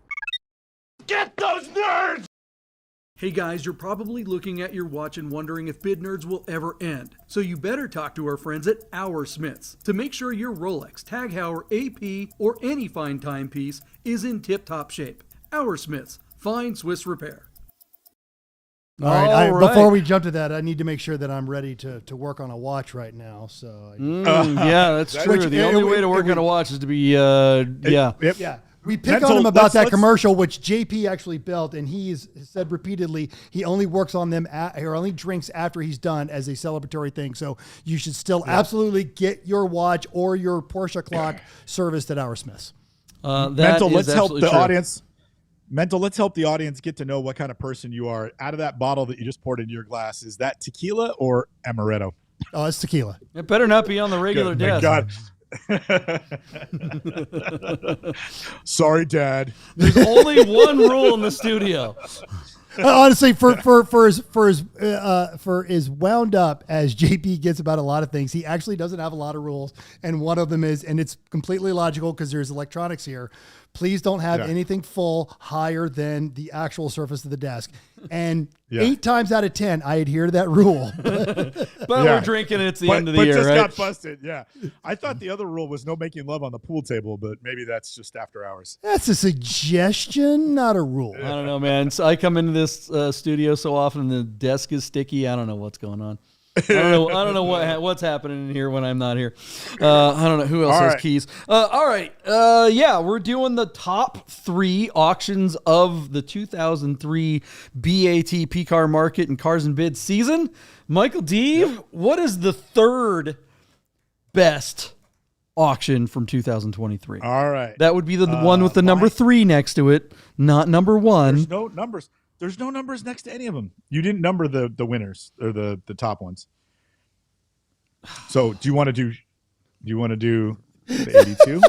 Get those nerds! Hey guys, you're probably looking at your watch and wondering if Bid Nerds will ever end. So you better talk to our friends at Our Smiths to make sure your Rolex, Tag Heuer, AP, or any fine timepiece is in tip-top shape. Our Smiths, fine Swiss repair. All right. Before we jump to that, I need to make sure that I'm ready to work on a watch right now. So yeah, that's true. The only way to work on a watch is to be yeah. We pick on him about that commercial, which JP actually built, and he's said repeatedly he only works on them or only drinks after he's done as a celebratory thing. So you should still absolutely get your watch or your Porsche clock serviced at Our Smiths. Mental, let's help the audience. Mental, let's help the audience get to know what kind of person you are. Out of that bottle that you just poured into your glass, is that tequila or amaretto? Oh, it's tequila. It better not be on the regular desk. God. Sorry, Dad. There's only one rule in the studio. Honestly, for as wound up as JP gets about a lot of things, he actually doesn't have a lot of rules, and one of them is, and it's completely logical because there's electronics here. Please don't have anything full higher than the actual surface of the desk. And 8 times out of 10, I adhere to that rule. But we're drinking it at the end of the year, just right? got busted. Yeah, I thought the other rule was no making love on the pool table, but maybe that's just after hours. That's a suggestion, not a rule. I don't know, man. So I come into this studio so often, the desk is sticky. I don't know what's going on. I don't know what's happening in here when I'm not here. I don't know who else has keys. All right. We're doing the top 3 auctions of the 2003 BAT PCAR market and cars and bids season. Michael Deeb, what is the 3rd best auction from 2023? All right. That would be the one with the number 3 next to it, not number 1. There's no numbers. There's no numbers next to any of them. You didn't number the winners or the top ones. So do you want to do the 82?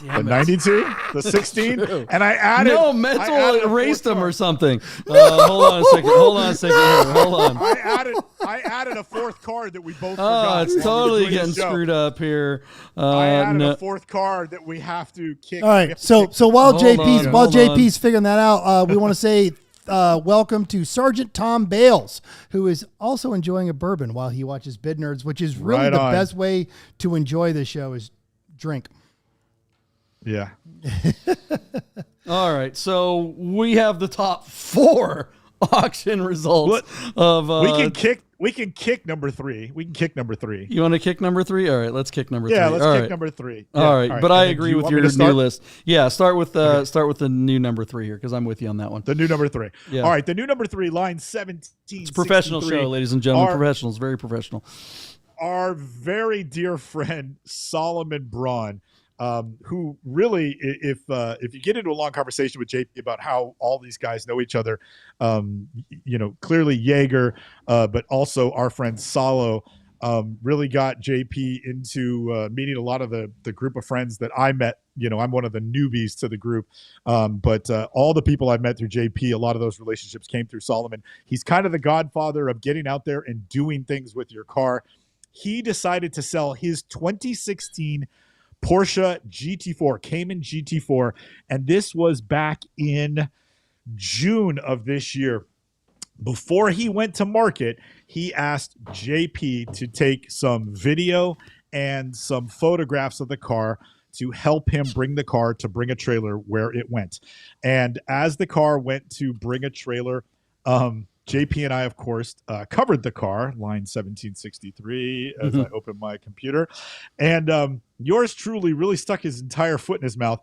The 92, the 16, and I added. No, Mental erased them or something. Hold on a second. Hold on. I added a 4th card that we both forgot. Oh, it's totally getting screwed up here. I added a 4th card that we have to kick. All right. So while JP's figuring that out, we want to say welcome to Sergeant Tom Bales, who is also enjoying a bourbon while he watches Bid Nerds, which is really the best way to enjoy this show is drink. Yeah. All right. So we have the top 4 auction results of. We can kick number 3. We can kick number 3. You want to kick number 3? All right, let's kick number 3. Yeah, let's kick number 3. Yeah. All right, but I agree with your new list. Yeah, start with the new number 3 here because I'm with you on that one. The new number 3. Yeah. All right, the new number 3, line 17. It's a professional show, ladies and gentlemen. Professionals, very professional. Our very dear friend Solomon Braun. Who really, if you get into a long conversation with JP about how all these guys know each other, clearly Jaeger, but also our friend Salo, really got JP into meeting a lot of the group of friends that I met. I'm one of the newbies to the group, but all the people I've met through JP, a lot of those relationships came through Solomon. He's kind of the godfather of getting out there and doing things with your car. He decided to sell his 2016 Porsche GT4, Cayman GT4, and this was back in June of this year. Before he went to market, he asked JP to take some video and some photographs of the car to help him bring the car to Bring a Trailer where it went. And as the car went to Bring a Trailer, JP and I, of course, covered the car, line 1763, as I opened my computer. And yours truly really stuck his entire foot in his mouth.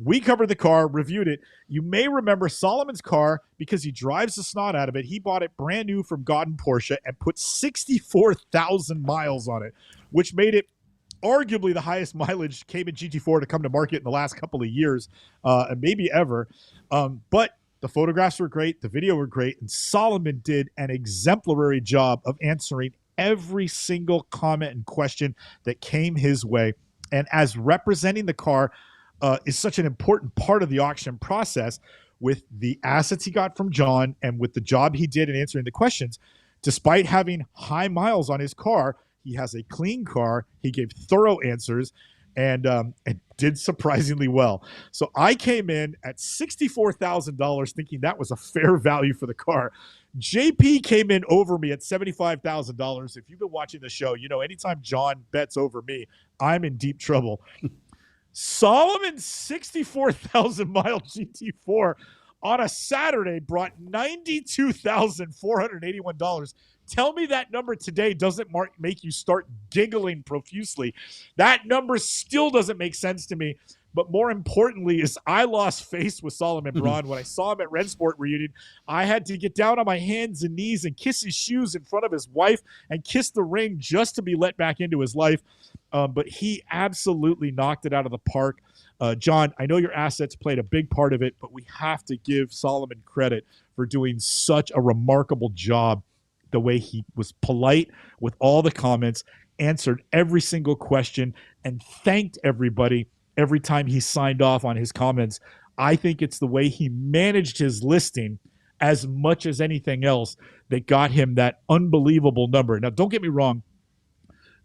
We covered the car, reviewed it. You may remember Solomon's car because he drives the snot out of it. He bought it brand new from Godden Porsche and put 64,000 miles on it, which made it arguably the highest mileage Cayman GT4 to come to market in the last couple of years, and maybe ever. But the photographs were great. The video were great. And Solomon did an exemplary job of answering every single comment and question that came his way. And as representing the car is such an important part of the auction process, with the assets he got from John and with the job he did in answering the questions, despite having high miles on his car, he has a clean car. He gave thorough answers. and did surprisingly well. So I came in at $64,000 thinking that was a fair value for the car. JP came in over me at $75,000. If you've been watching the show, you know anytime John bets over me, I'm in deep trouble. Solomon's 64,000 mile GT4 on a Saturday brought $92,481. Tell me that number today doesn't make you start giggling profusely. That number still doesn't make sense to me. But more importantly is I lost face with Solomon Braun. When I saw him at Rennsport reunion, I had to get down on my hands and knees and kiss his shoes in front of his wife and kiss the ring just to be let back into his life. But he absolutely knocked it out of the park. John, I know your assets played a big part of it, but we have to give Solomon credit for doing such a remarkable job. The way he was polite with all the comments, answered every single question, and thanked everybody every time he signed off on his comments. I think it's the way he managed his listing as much as anything else that got him that unbelievable number. Now, don't get me wrong.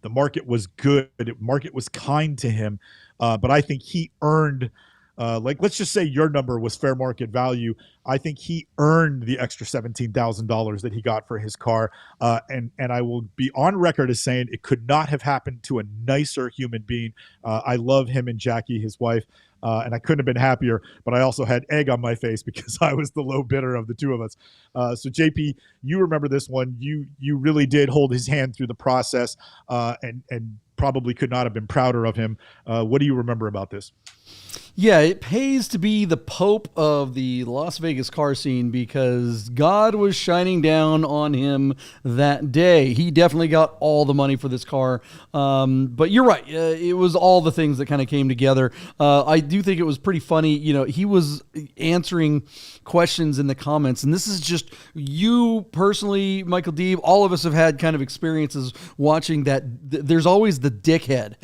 The market was good. The market was kind to him. But I think he earned, let's just say your number was fair market value. I think he earned the extra $17,000 that he got for his car. And I will be on record as saying it could not have happened to a nicer human being. I love him and Jackie, his wife. And I couldn't have been happier, but I also had egg on my face because I was the low bidder of the two of us. So JP, you remember this one. You really did hold his hand through the process, and probably could not have been prouder of him. What do you remember about this? Yeah, it pays to be the Pope of the Las Vegas car scene because God was shining down on him that day. He definitely got all the money for this car. But you're right. It was all the things that kind of came together. I do think it was pretty funny. You know, he was answering questions in the comments, and this is just you personally, Michael Deeb. All of us have had kind of experiences watching that. There's always the dickhead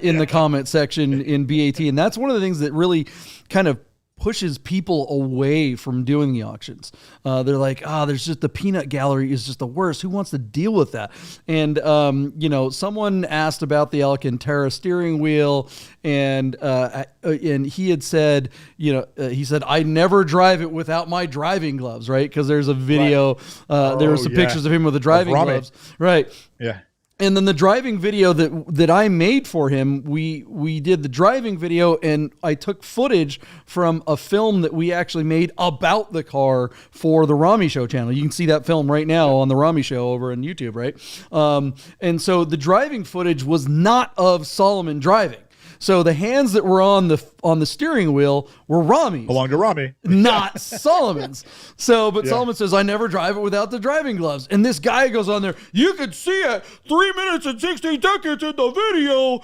in the comment section in BAT, and that's one of the things that really kind of pushes people away from doing the auctions. They're like, there's just the peanut gallery is just the worst. Who wants to deal with that? And, someone asked about the Alcantara steering wheel and he had said, he said, I never drive it without my driving gloves, right? Because there's a video, there were some pictures of him with the driving gloves. Right. Yeah. And then the driving video that I made for him, we did the driving video, and I took footage from a film that we actually made about the car for the Rami Show channel. You can see that film right now on the Rami Show over on YouTube, right? And so the driving footage was not of Solomon driving. So the hands that were on the steering wheel were Rami's. Belong to Rami. Not Solomon's. But Solomon says, I never drive it without the driving gloves. And this guy goes on there, you can see it 3 minutes and 16 seconds in the video.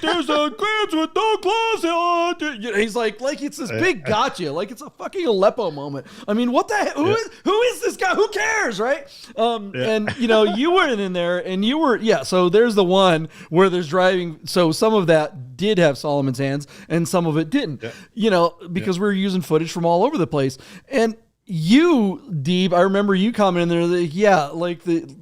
There's a glance with no gloves on. He's like it's this big gotcha. Like it's a fucking Aleppo moment. I mean, what the heck? Who is this guy? Who cares, right? And, you weren't in there and you were, so there's the one where there's driving. So some of that did have Solomon's hands and some of it didn't, because we were using footage from all over the place. And you, Deeb, I remember you commenting there that,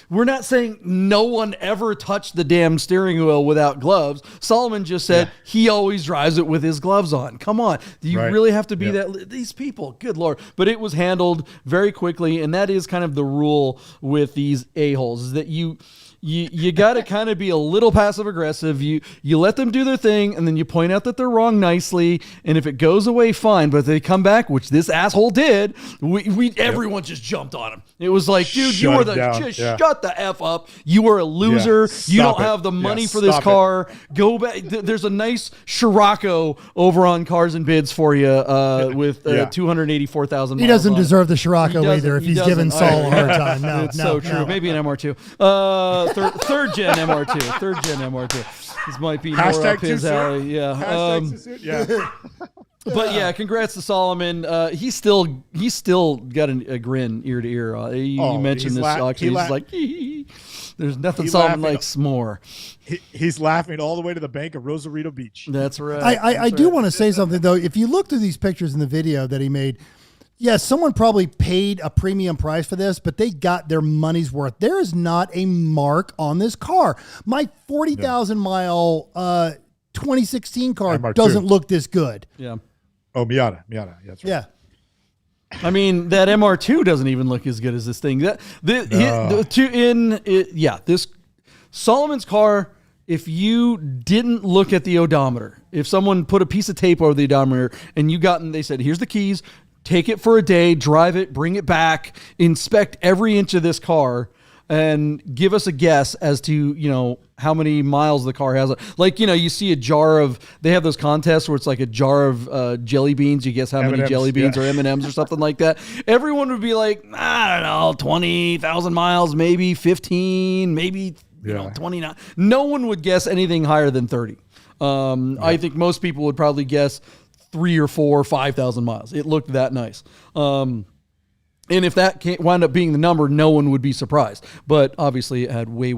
we're not saying no one ever touched the damn steering wheel without gloves. Solomon just said he always drives it with his gloves on. Come on. Do you really have to be that? These people, good Lord. But it was handled very quickly. And that is kind of the rule with these a-holes is that you got to kind of be a little passive aggressive. You let them do their thing, and then you point out that they're wrong nicely. And if it goes away, fine. But if they come back, which this asshole did, everyone just jumped on him. It was like, dude, you were shut the F up. You were a loser. You don't have the money for this car. Go back. There's a nice Scirocco over on Cars and Bids for you with 284,000. He doesn't deserve the Scirocco either if he's giving Saul a hard time. No, it's so true. Maybe an MR2. Third gen MR2. This might be more up his alley. Yeah. But congrats to Solomon. He's still got a grin ear to ear. You mentioned this auction. He's like, there's nothing Solomon likes more. He's laughing all the way to the bank of Rosarito Beach. That's right. I do want to say something though. If you look through these pictures in the video that he made, Yeah, someone probably paid a premium price for this, but they got their money's worth. There is not a mark on this car. My 40,000 mile 2016 car doesn't look this good. Yeah. Oh, Miata. Yeah, that's right. Yeah. I mean, that MR2 doesn't even look as good as this thing. This Solomon's car, if you didn't look at the odometer, if someone put a piece of tape over the odometer and they said, here's the keys, take it for a day, drive it, bring it back, inspect every inch of this car, and give us a guess as to, how many miles the car has. Like, you see a jar of, they have those contests where it's like a jar of jelly beans. You guess how M&Ms, many jelly beans or M&Ms or something like that. Everyone would be like, I don't know, 20,000 miles, maybe 15, maybe 29. No one would guess anything higher than 30. I think most people would probably guess 3 or 4 or 5,000 miles. It looked that nice. And if that can't wind up being the number, no one would be surprised. But obviously it had way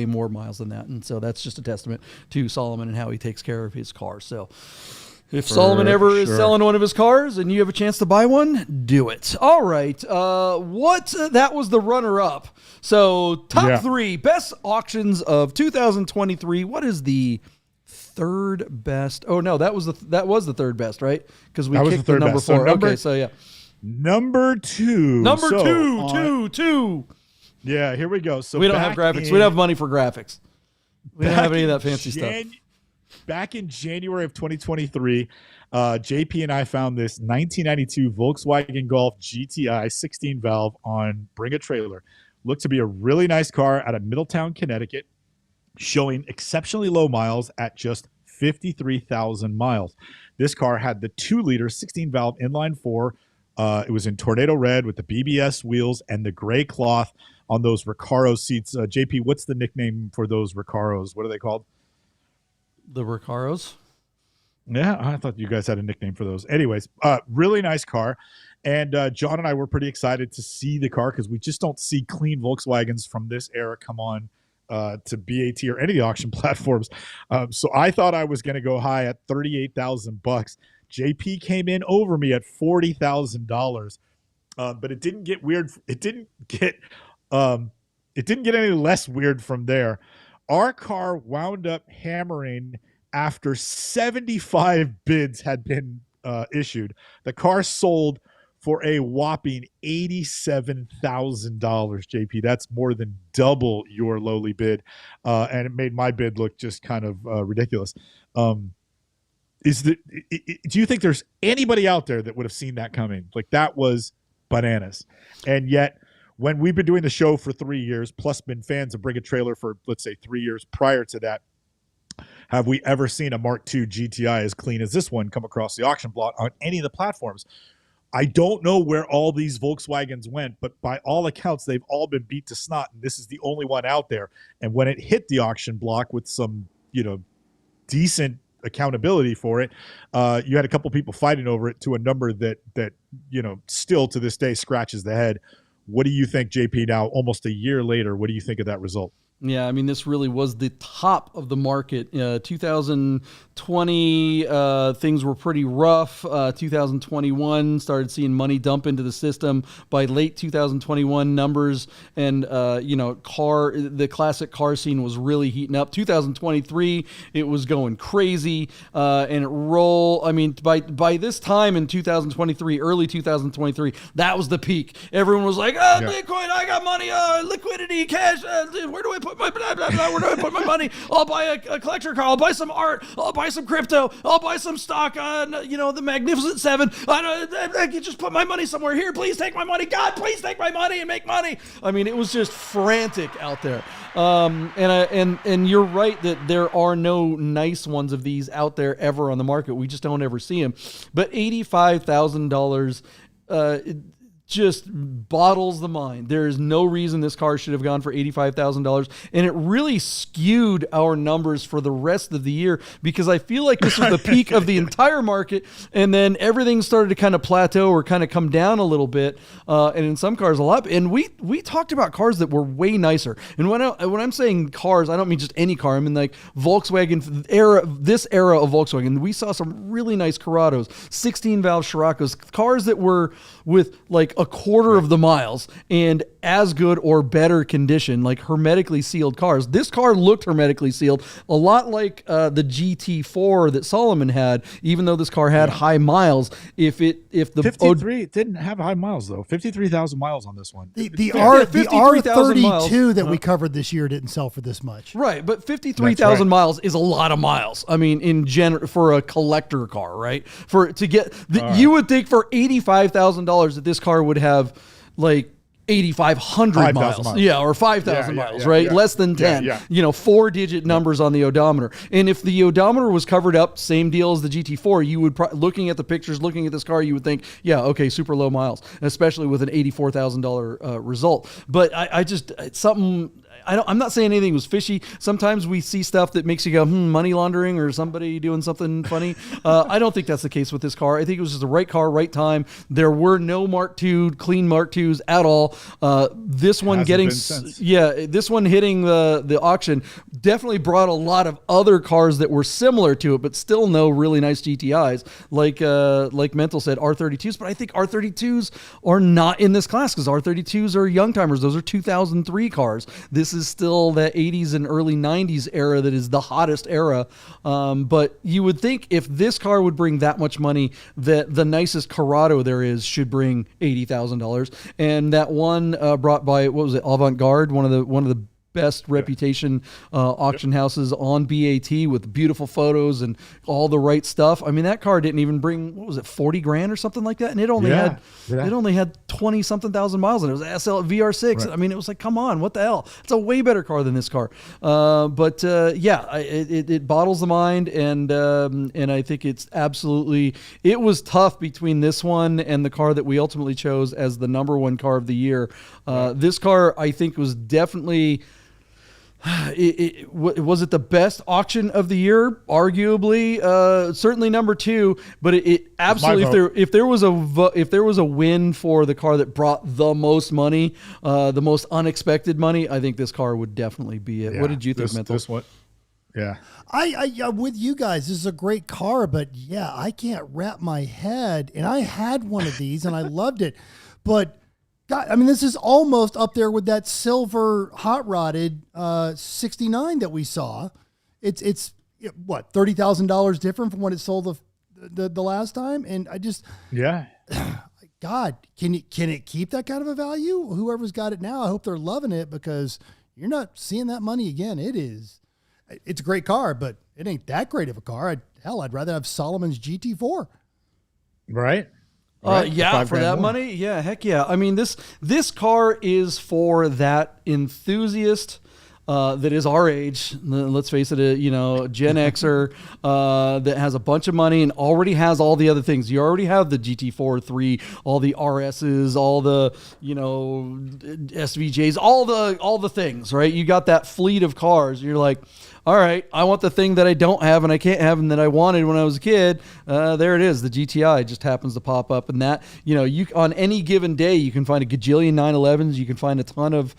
more miles than that. And so that's just a testament to Solomon and how he takes care of his cars. So if Solomon ever is selling one of his cars and you have a chance to buy one, do it. All right. That was the runner-up. So top 3 best auctions of 2023. What is the third best? Oh no, that was the third best, right? Because we kicked the number 4. Okay, so yeah. Number 2. Two. Yeah, here we go. So we don't have graphics. We don't have money for graphics. We don't have any of that fancy stuff. Back in January of 2023, JP and I found this 1992 Volkswagen Golf GTI 16 valve on Bring a Trailer. Looked to be a really nice car out of Middletown, Connecticut, showing exceptionally low miles at just 53,000 miles. This car had the 2-liter 16-valve inline-4. It was in Tornado Red with the BBS wheels and the gray cloth on those Recaro seats. JP, what's the nickname for those Recaros? What are they called? The Recaros? Yeah, I thought you guys had a nickname for those. Anyways, really nice car. And John and I were pretty excited to see the car because we just don't see clean Volkswagens from this era come on to BAT or any of the auction platforms. So I thought I was going to go high at $38,000. JP came in over me at $40,000, but it didn't get weird. It didn't get any less weird from there. Our car wound up hammering after 75 bids had been issued. The car sold for a whopping $87,000, JP. That's more than double your lowly bid, and it made my bid look just kind of ridiculous. Do you think there's anybody out there that would have seen that coming? Like, that was bananas. And yet, when we've been doing the show for 3 years, plus been fans of Bring a Trailer for, let's say, 3 years prior to that, have we ever seen a Mark II GTI as clean as this one come across the auction block on any of the platforms? I don't know where all these Volkswagens went, but by all accounts, they've all been beat to snot, and this is the only one out there. And when it hit the auction block with some, decent accountability for it, you had a couple people fighting over it to a number that still to this day scratches the head. What do you think, JP, now almost a year later? What do you think of that result? Yeah, I mean, this really was the top of the market. 2020, things were pretty rough. 2021 started seeing money dump into the system. By late 2021, numbers and the classic car scene was really heating up. 2023, it was going crazy, and it roll. I mean, by this time in 2023, early 2023, that was the peak. Everyone was like, Bitcoin, I got money, liquidity, cash. Where do I put my blah, blah, blah, where do I put my money? I'll buy a collector car. I'll buy some art. I'll buy some crypto. I'll buy some stock. The Magnificent Seven. I can just put my money somewhere here. Please take my money. God, please take my money and make money. I mean, it was just frantic out there. And you're right that there are no nice ones of these out there ever on the market. We just don't ever see them. But $85,000. just boggles the mind. There is no reason this car should have gone for $85,000, and it really skewed our numbers for the rest of the year because I feel like this was the peak of the entire market, and then everything started to kind of plateau or kind of come down a little bit, and in some cars a lot. And we talked about cars that were way nicer. And when I'm saying cars, I don't mean just any car. I mean like Volkswagen era, this era of Volkswagen. We saw some really nice Corrados, 16-valve Scirocco's, cars that were with like a quarter of the miles and as good or better condition, like hermetically sealed cars. This car looked hermetically sealed, a lot like the GT4 that Solomon had, even though this car had high miles. If the 53, it didn't have high miles though. 53,000 miles on this one. The R32 that we covered this year didn't sell for this much. Right, but 53,000 miles is a lot of miles. I mean, in general, for a collector car, right? You would think for $85,000 that this car would have like 8,500 miles. Yeah, or 5,000 miles, right? Less than 10. 4-digit numbers on the odometer. And if the odometer was covered up, same deal as the GT4, you would, looking at the pictures, looking at this car, you would think, yeah, okay, super low miles, especially with an $84,000 result. But it's something. I'm not saying anything was fishy. Sometimes we see stuff that makes you go, money laundering or somebody doing something funny. I don't think that's the case with this car. I think it was just the right car, right time. There were no clean Mark IIs at all. This one hitting the auction definitely brought a lot of other cars that were similar to it, but still no really nice GTIs. Like Mental said, R32s. But I think R32s are not in this class because R32s are young timers. Those are 2003 cars. This is still that 80s and early 90s era that is the hottest era. But you would think if this car would bring that much money, that the nicest Corrado there is should bring $80,000. And that one brought by, what was it, Avant-Garde, one of the best reputation auction houses on BAT with beautiful photos and all the right stuff. I mean, that car didn't even bring, what was it, 40 grand or something like that, and it only had 20 something thousand miles, and it was an SL VR6. Right. I mean, it was like, come on, what the hell? It's a way better car than this car. It boggles the mind, and I think it's absolutely. It was tough between this one and the car that we ultimately chose as the number one car of the year. This car, I think, was definitely. Was it the best auction of the year? Arguably, certainly number two. But it absolutely, if there was a win for the car that brought the most money, the most unexpected money, I think this car would definitely be it. Yeah, what did you think, Mental? This one, yeah. I'm with you guys. This is a great car, but yeah, I can't wrap my head. And I had one of these, and I loved it, but. God, I mean, this is almost up there with that silver hot rodded 69 that we saw. It's what, $30,000 different from what it sold the last time, and I just God, can it keep that kind of a value? Whoever's got it now, I hope they're loving it because you're not seeing that money again. It's a great car, but it ain't that great of a car. I'd rather have Solomon's GT4. Right. For that money, yeah, heck yeah. I mean, this car is for that enthusiast that is our age. Let's face it, Gen Xer that has a bunch of money and already has all the other things. You already have the GT4 3, all the RSs, all the SVJs, all the things, right? You got that fleet of cars. You're like, all right, I want the thing that I don't have and I can't have and that I wanted when I was a kid. There it is. The GTI just happens to pop up, and that, you on any given day, you can find a gajillion 911s. You can find a ton of,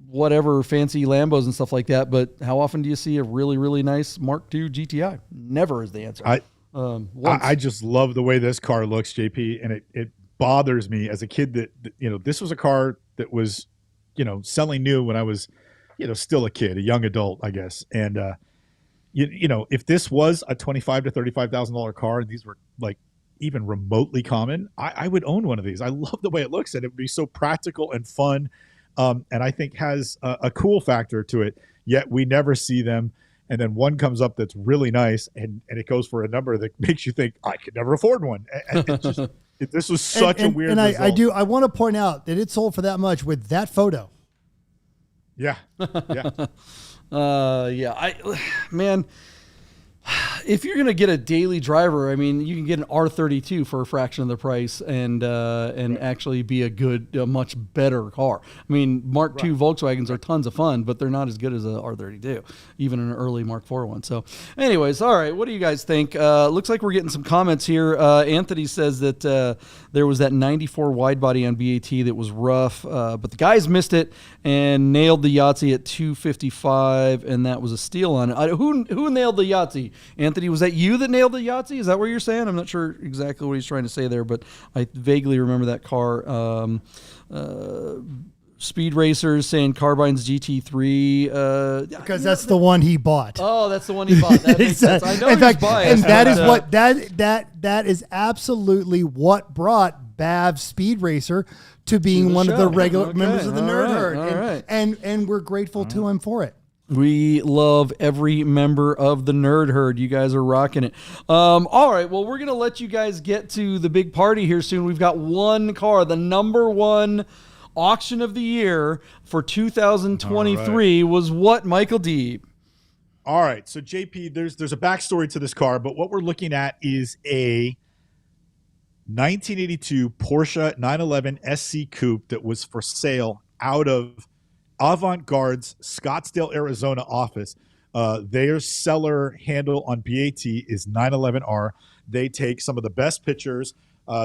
whatever fancy Lambos and stuff like that. But how often do you see a really, really nice Mark II GTI? Never is the answer. I just love the way this car looks, JP, and it bothers me as a kid that this was a car that was, selling new when I was, still a kid, a young adult, I guess. And, if this was a $25,000 to $35,000 car and these were like even remotely common, I would own one of these. I love the way it looks, and it would be so practical and fun. And I think has a cool factor to it, yet we never see them. And then one comes up that's really nice, and it goes for a number that makes you think, I could never afford one. And it's just, this was such a weird result. I want to point out that it sold for that much with that photo. Yeah. Yeah. Man, if you're going to get a daily driver, I mean, you can get an R32 for a fraction of the price and actually be a much better car. I mean, Mark II Volkswagens are tons of fun, but they're not as good as a R32, even an early Mark IV one. So anyways, all right, what do you guys think? Looks like we're getting some comments here. Anthony says that there was that 94 wide body on BAT that was rough, but the guys missed it and nailed the Yahtzee at 255, and that was a steal on it. Who nailed the Yahtzee? Anthony, was that you that nailed the Yahtzee? Is that what you're saying? I'm not sure exactly what he's trying to say there, but I vaguely remember that car. Speed Racers saying Carbine's GT3. Because that's the one he bought. Oh, that's the one he bought. That makes sense. I know in fact, biased, and that is what that is absolutely what brought Bav Speed Racer to being one of the regular members of the Nerd Herd. And we're grateful to him for it. We love every member of the Nerd Herd. You guys are rocking it. All right, well, we're going to let you guys get to the big party here soon. We've got one car, the number one auction of the year for 2023 was what, Michael Deeb? All right, so JP, there's a backstory to this car, but what we're looking at is a 1982 Porsche 911 SC Coupe that was for sale out of Avant-Garde's Scottsdale, Arizona office. Their seller handle on BAT is 911R. They take some of the best pictures.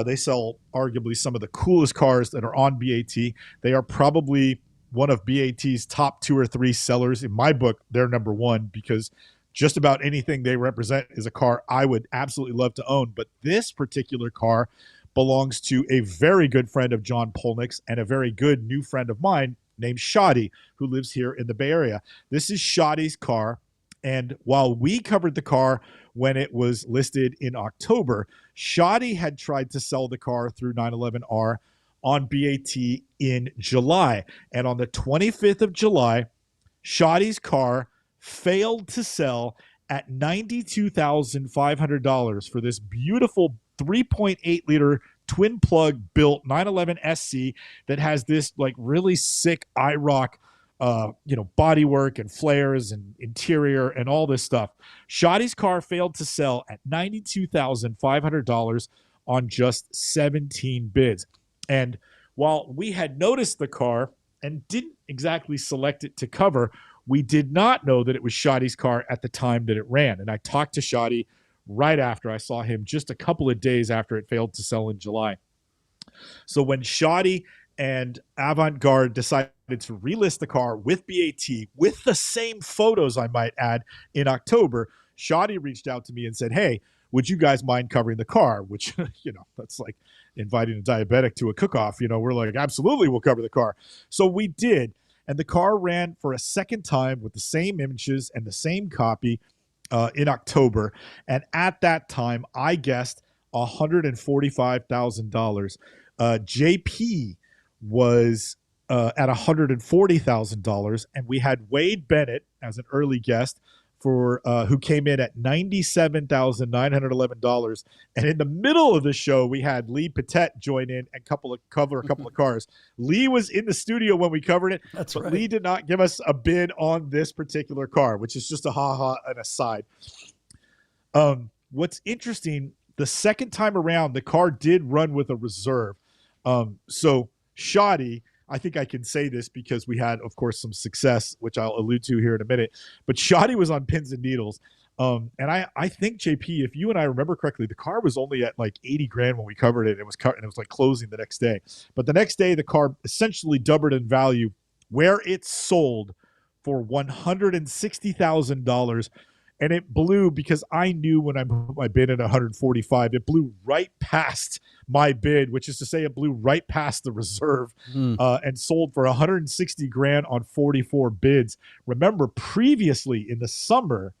They sell arguably some of the coolest cars that are on BAT. They are probably one of BAT's top 2 or 3 sellers. In my book, they're number one because just about anything they represent is a car I would absolutely love to own. But this particular car belongs to a very good friend of John Polnik's and a very good new friend of mine named Shoddy, who lives here in the Bay Area. This is Shoddy's car. And while we covered the car when it was listed in October, Shoddy had tried to sell the car through 911R on BAT in July. And on the 25th of July, Shoddy's car failed to sell at $92,500 for this beautiful 3.8 liter twin plug built 911 SC that has this like really sick IROC bodywork and flares and interior and all this stuff. Shoddy's car failed to sell at $92,500 on just 17 bids. And while we had noticed the car and didn't exactly select it to cover, we did not know that it was Shoddy's car at the time that it ran. And I talked to Shoddy right after. I saw him just a couple of days after it failed to sell in July. So when Shoddy and Avant-Garde decided to relist the car with BAT, with the same photos, I might add, in October, Shoddy reached out to me and said, hey, would you guys mind covering the car? Which, that's like inviting a diabetic to a cook-off. We're like, absolutely, we'll cover the car. So we did. And the car ran for a second time with the same images and the same copy in October. And at that time, I guessed $145,000. JP was at $140,000, and we had Wade Bennet as an early guest for who came in at $97,911. And in the middle of the show, we had Lee Patet join in and cover a couple of cars. Lee was in the studio when we covered it, but right. Lee did not give us a bid on this particular car, which is just a ha-ha and aside. What's interesting, the second time around, the car did run with a reserve. So Shoddy, I think I can say this because we had, of course, some success, which I'll allude to here in a minute. But Shoddy was on pins and needles. And I think, JP, if you and I remember correctly, the car was only at like 80 grand when we covered it. It was like closing the next day. But the next day, the car essentially doubled in value, where it sold for $160,000. And it blew, because I knew when I put my bid at 145, it blew right past my bid, which is to say it blew right past the reserve and sold for 160 grand on 44 bids. Remember, previously in the summer,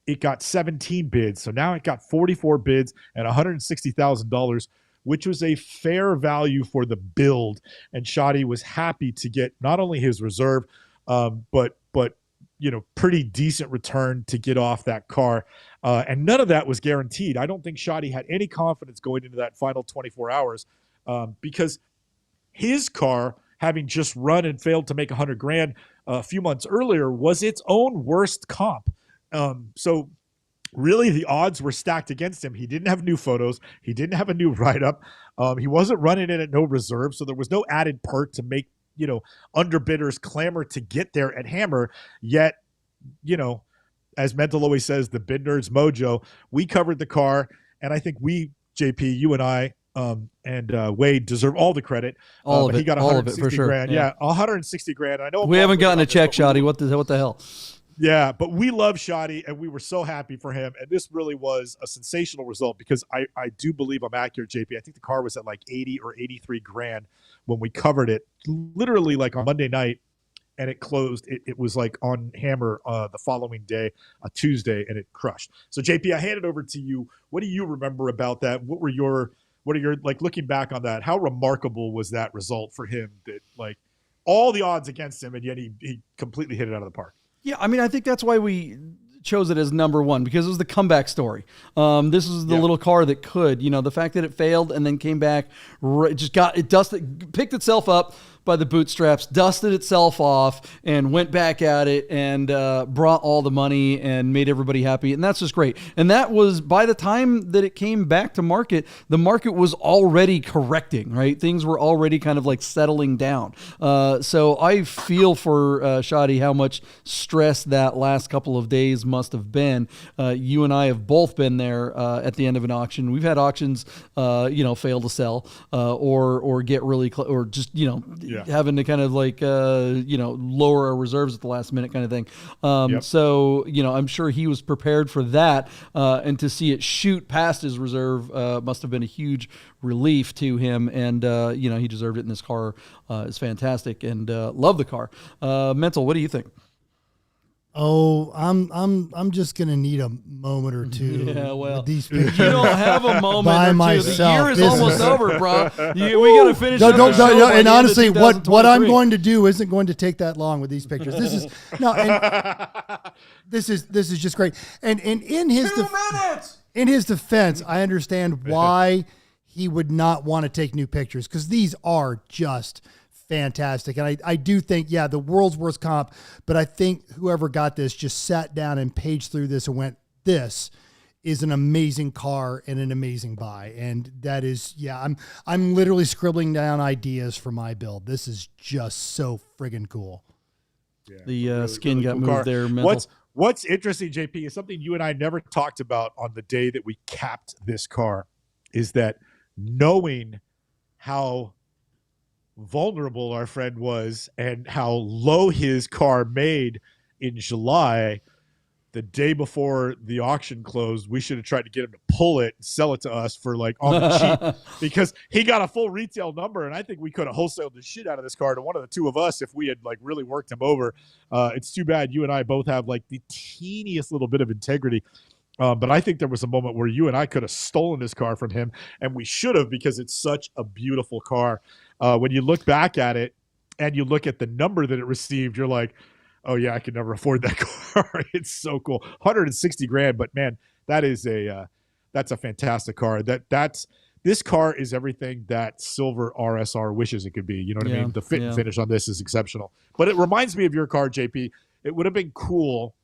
it got 17 bids. So now it got 44 bids at $160,000, which was a fair value for the build. And Shoddy was happy to get not only his reserve, but pretty decent return to get off that car. And none of that was guaranteed. I don't think Shoddy had any confidence going into that final 24 hours because his car, having just run and failed to make 100 grand a few months earlier, was its own worst comp. So really the odds were stacked against him. He didn't have new photos. He didn't have a new write-up. He wasn't running in at no reserve, so there was no added perk to make, underbidders clamor to get there at Hammer. Yet, as Mental always says, the bid nerds mojo, we covered the car, and I think we, JP, you and I, and Wade deserve all the credit. All of it. He got all of it, for sure. grand. Yeah, 160 grand. I know we haven't gotten a check, Shoddy. What the hell? Yeah, but we love Shoddy, and we were so happy for him. And this really was a sensational result because I do believe I'm accurate, JP. I think the car was at like 80 or 83 grand when we covered it, literally like on Monday night, and it closed. It was like on Hammer the following day, a Tuesday, and it crushed. So, JP, I hand it over to you. What do you remember about that? What are your like looking back on that? How remarkable was that result for him? That like all the odds against him, and yet he completely hit it out of the park. Yeah, I mean, I think that's why we chose it as number one, because it was the comeback story. This was the little car that could, the fact that it failed and then came back, picked itself up by the bootstraps, dusted itself off, and went back at it and brought all the money and made everybody happy. And that's just great. And that was, by the time that it came back to market, the market was already correcting, right? Things were already kind of like settling down. So I feel for Shoddy how much stress that last couple of days must have been. You and I have both been there at the end of an auction. We've had auctions, fail to sell or get really close, or just, having to kind of like, lower our reserves at the last minute kind of thing. So, I'm sure he was prepared for that. And to see it shoot past his reserve must have been a huge relief to him. And, he deserved it. And this car is fantastic, and love the car. Mental, what do you think? Oh, I'm just gonna need a moment or two. Yeah, well, with these pictures. You don't have a moment by or two. myself. The year is This almost is- over, bro. We gotta finish. up the show by the and end of honestly, what I'm 2023. going to do isn't going to take that long with these pictures. This is no, and this is just great. And in his 2 minutes. in his defense, I understand why he would not want to take new pictures, because these are just fantastic. And I do think, the world's worst comp, but I think whoever got this just sat down and paged through this and went, this is an amazing car and an amazing buy. And that is, I'm literally scribbling down ideas for my build. This is just so friggin' cool. Yeah, The skin got cool moved car. there. Mental. What's interesting, JP, is something you and I never talked about on the day that we capped this car, is that knowing how vulnerable our friend was and how low his car made in July, the day before the auction closed, we should have tried to get him to pull it and sell it to us for like on the cheap, because he got a full retail number, and I think we could have wholesaled the shit out of this car to one of the two of us if we had like really worked him over. It's too bad you and I both have like the teeniest little bit of integrity. But I think there was a moment where you and I could have stolen this car from him, and we should have, because it's such a beautiful car. When you look back at it and you look at the number that it received, you're like, oh yeah, I could never afford that car. It's so cool. 160 grand, but man, that's a fantastic car. This car is everything that silver RSR wishes it could be. You know what I mean? The fit and finish on this is exceptional. But it reminds me of your car, JP. It would have been cool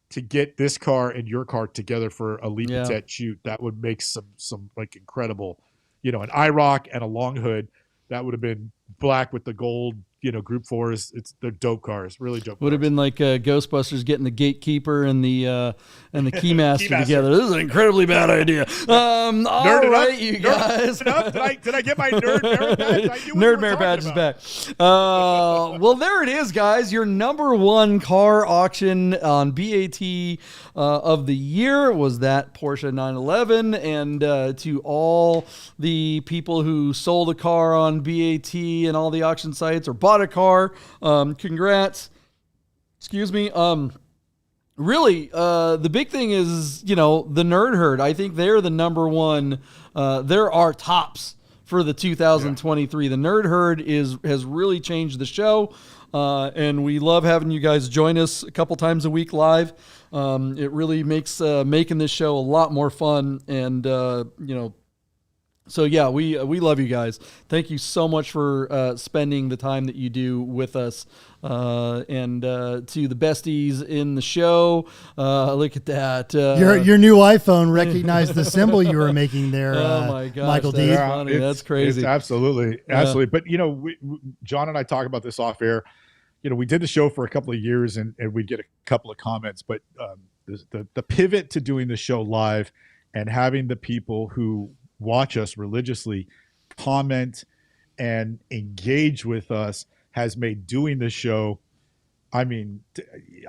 to get this car and your car together for a Lipitet shoot. That would make some like incredible, an IROC and a long hood. That would have been black with the gold, Group 4s. They're dope cars, really dope. Would have been like Ghostbusters getting the gatekeeper and the keymaster together. This is an incredibly bad idea. All right, you guys. Did I get my nerd merit badge? Nerd merit badge is back. Well, there it is, guys. Your number one car auction on BAT of the year was that Porsche 911. And to all the people who sold a car on BAT and all the auction sites or bought a car, congrats. Excuse me. Really, the big thing is, the Nerd Herd. I think they're the number one. They're our tops for the 2023. The Nerd Herd has really changed the show, and we love having you guys join us a couple times a week live. It really makes making this show a lot more fun, and So yeah, we love you guys. Thank you so much for spending the time that you do with us. And to the besties in the show, look at that. Your new iPhone recognized the symbol you were making there. Oh my gosh, Michael that's Deeb. funny. That's crazy. It's absolutely. But John and I talk about this off air. We did the show for a couple of years, and we'd get a couple of comments. But the pivot to doing the show live and having the people who watch us religiously comment and engage with us has made doing the show, I mean,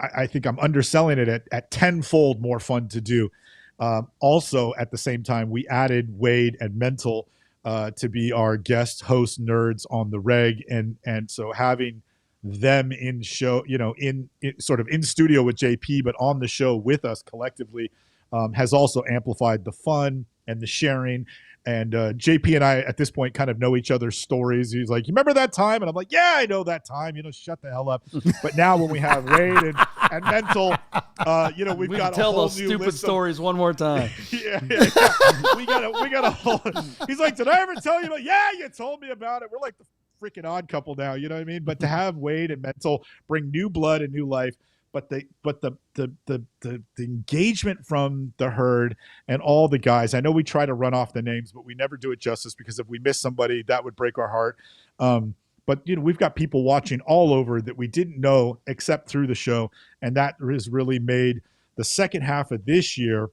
I think I'm underselling it at tenfold more fun to do. Also, at the same time, we added Wade and Mental to be our guest host nerds on the reg, and so having them in show, in sort of in studio with JP, but on the show with us collectively, has also amplified the fun and the sharing. And JP and I, at this point, kind of know each other's stories. He's like, "You remember that time?" And I'm like, "Yeah, I know that time. Shut the hell up." But now when we have Wade and Mental, we've we got can tell a whole those new stupid list stories one more time. yeah. We got a whole. He's like, "Did I ever tell you about?" "Yeah, you told me about it." We're like the freaking odd couple now. You know what I mean? But to have Wade and Mental bring new blood and new life. But the engagement from the herd and all the guys. I know we try to run off the names, but we never do it justice, because if we miss somebody, that would break our heart. But we've got people watching all over that we didn't know except through the show, and that has really made the second half of this year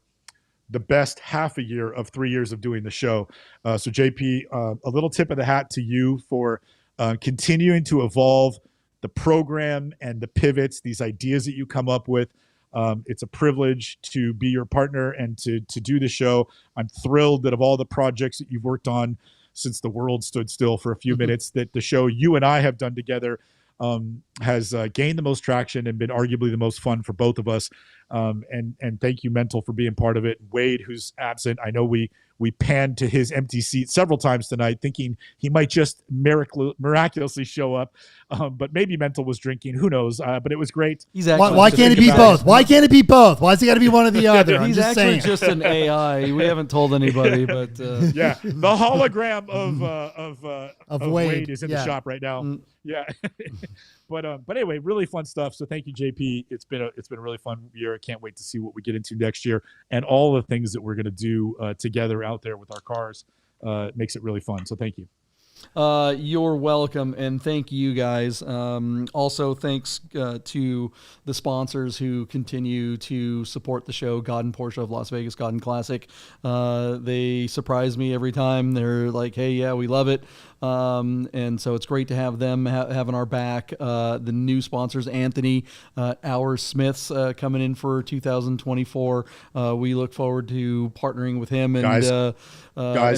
the best half a year of 3 years of doing the show. So JP, a little tip of the hat to you for continuing to evolve the program and the pivots, these ideas that you come up with. It's a privilege to be your partner and to do the show. I'm thrilled that of all the projects that you've worked on since the world stood still for a few minutes, that the show you and I have done together has gained the most traction and been arguably the most fun for both of us. And thank you, Mental, for being part of it. Wade, who's absent, I know we panned to his empty seat several times tonight, thinking he might just miraculously show up. But maybe Mental was drinking. Who knows? But it was great. Why can't it be both? Why can't it be both? Why is it got to be one or the other? He's actually just an AI. We haven't told anybody, but yeah, the hologram of Wade is in the shop right now. Yeah. But anyway, really fun stuff. So thank you, JP. It's been a really fun year. I can't wait to see what we get into next year, and all the things that we're going to do together out there with our cars. Makes it really fun. So thank you. You're welcome, and thank you guys. Also, thanks to the sponsors who continue to support the show. God and Porsche of Las Vegas, God and Classic. They surprise me every time. They're like, "Hey, yeah, we love it." And so it's great to have them having our back. The new sponsors, Anthony, Our Smiths, coming in for 2024. We look forward to partnering with him and Guys and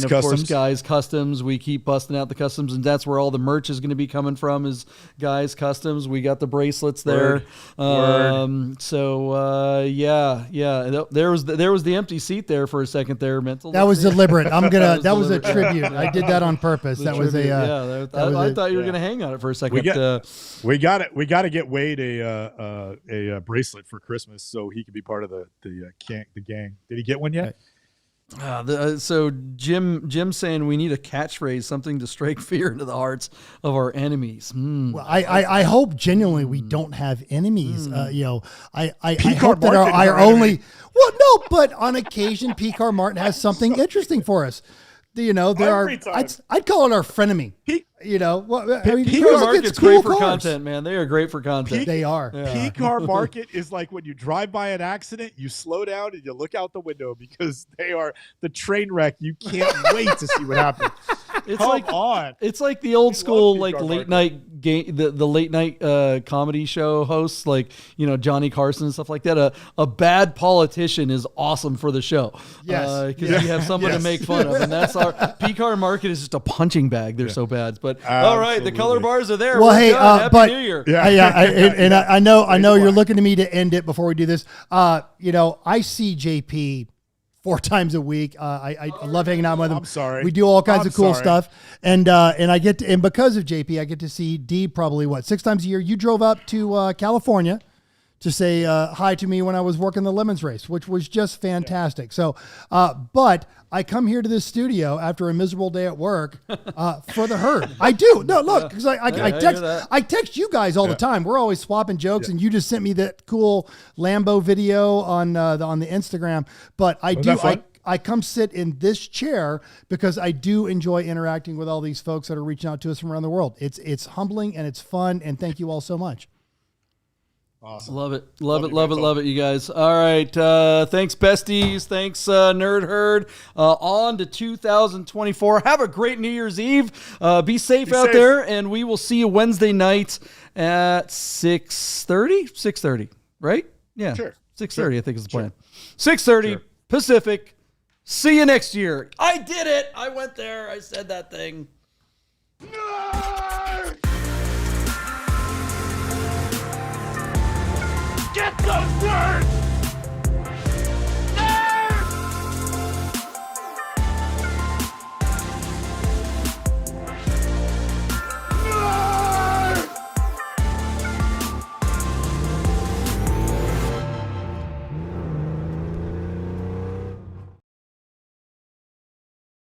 of Customs. course, Guys Customs. We keep busting out the customs, and that's where all the merch is going to be coming from, is Guys Customs. We got the bracelets there. So yeah. There was the empty seat there for a second there, Mental. That was deliberate. That was a tribute. I did that on purpose. That was a. I thought you were going to hang on it for a second. We got to get Wade a bracelet for Christmas so he could be part of the gang. Did he get one yet? So Jim's saying we need a catchphrase, something to strike fear into the hearts of our enemies. Well, I hope genuinely we don't have enemies. I hope that our only enemy. Well, no, but on occasion PCAR Martin has something interesting for us. I'd call it our frenemy. PCAR Market's great for content, man. They are great for content. They are. Yeah. PCAR Market is like when you drive by an accident, you slow down and you look out the window, because they are the train wreck. You can't wait to see what happens. It's like the old school, like late night game, the late night comedy show hosts, like Johnny Carson and stuff like that. A bad politician is awesome for the show. Yes, because you have someone to make fun of, and that's our PCAR Market is just a punching bag. They're so bad. But all right, the color bars are there. Well, hey, Happy New Year. I know you're looking to me to end it before we do this. I see JP 4 times a week. I love hanging out with him. I'm sorry. We do all kinds of cool stuff, and because of JP, I get to see Deeb probably 6 times a year. You drove up to California to say hi to me when I was working the Lemons race, which was just fantastic. So, but I come here to this studio after a miserable day at work for the herd. I do. No, look, because I text you guys all the time. We're always swapping jokes, and you just sent me that cool Lambo video on the Instagram. But I come sit in this chair because I do enjoy interacting with all these folks that are reaching out to us from around the world. It's humbling and it's fun, and thank you all so much. Awesome. Love it, you guys. All right. Thanks, besties. Thanks, Nerd Herd. On to 2024. Have a great New Year's Eve. Be safe out there, and we will see you Wednesday night at 6:30? 6:30, right? Yeah. Sure. 6:30, I think is the plan. 6:30 Pacific. See you next year. I did it. I went there. I said that thing.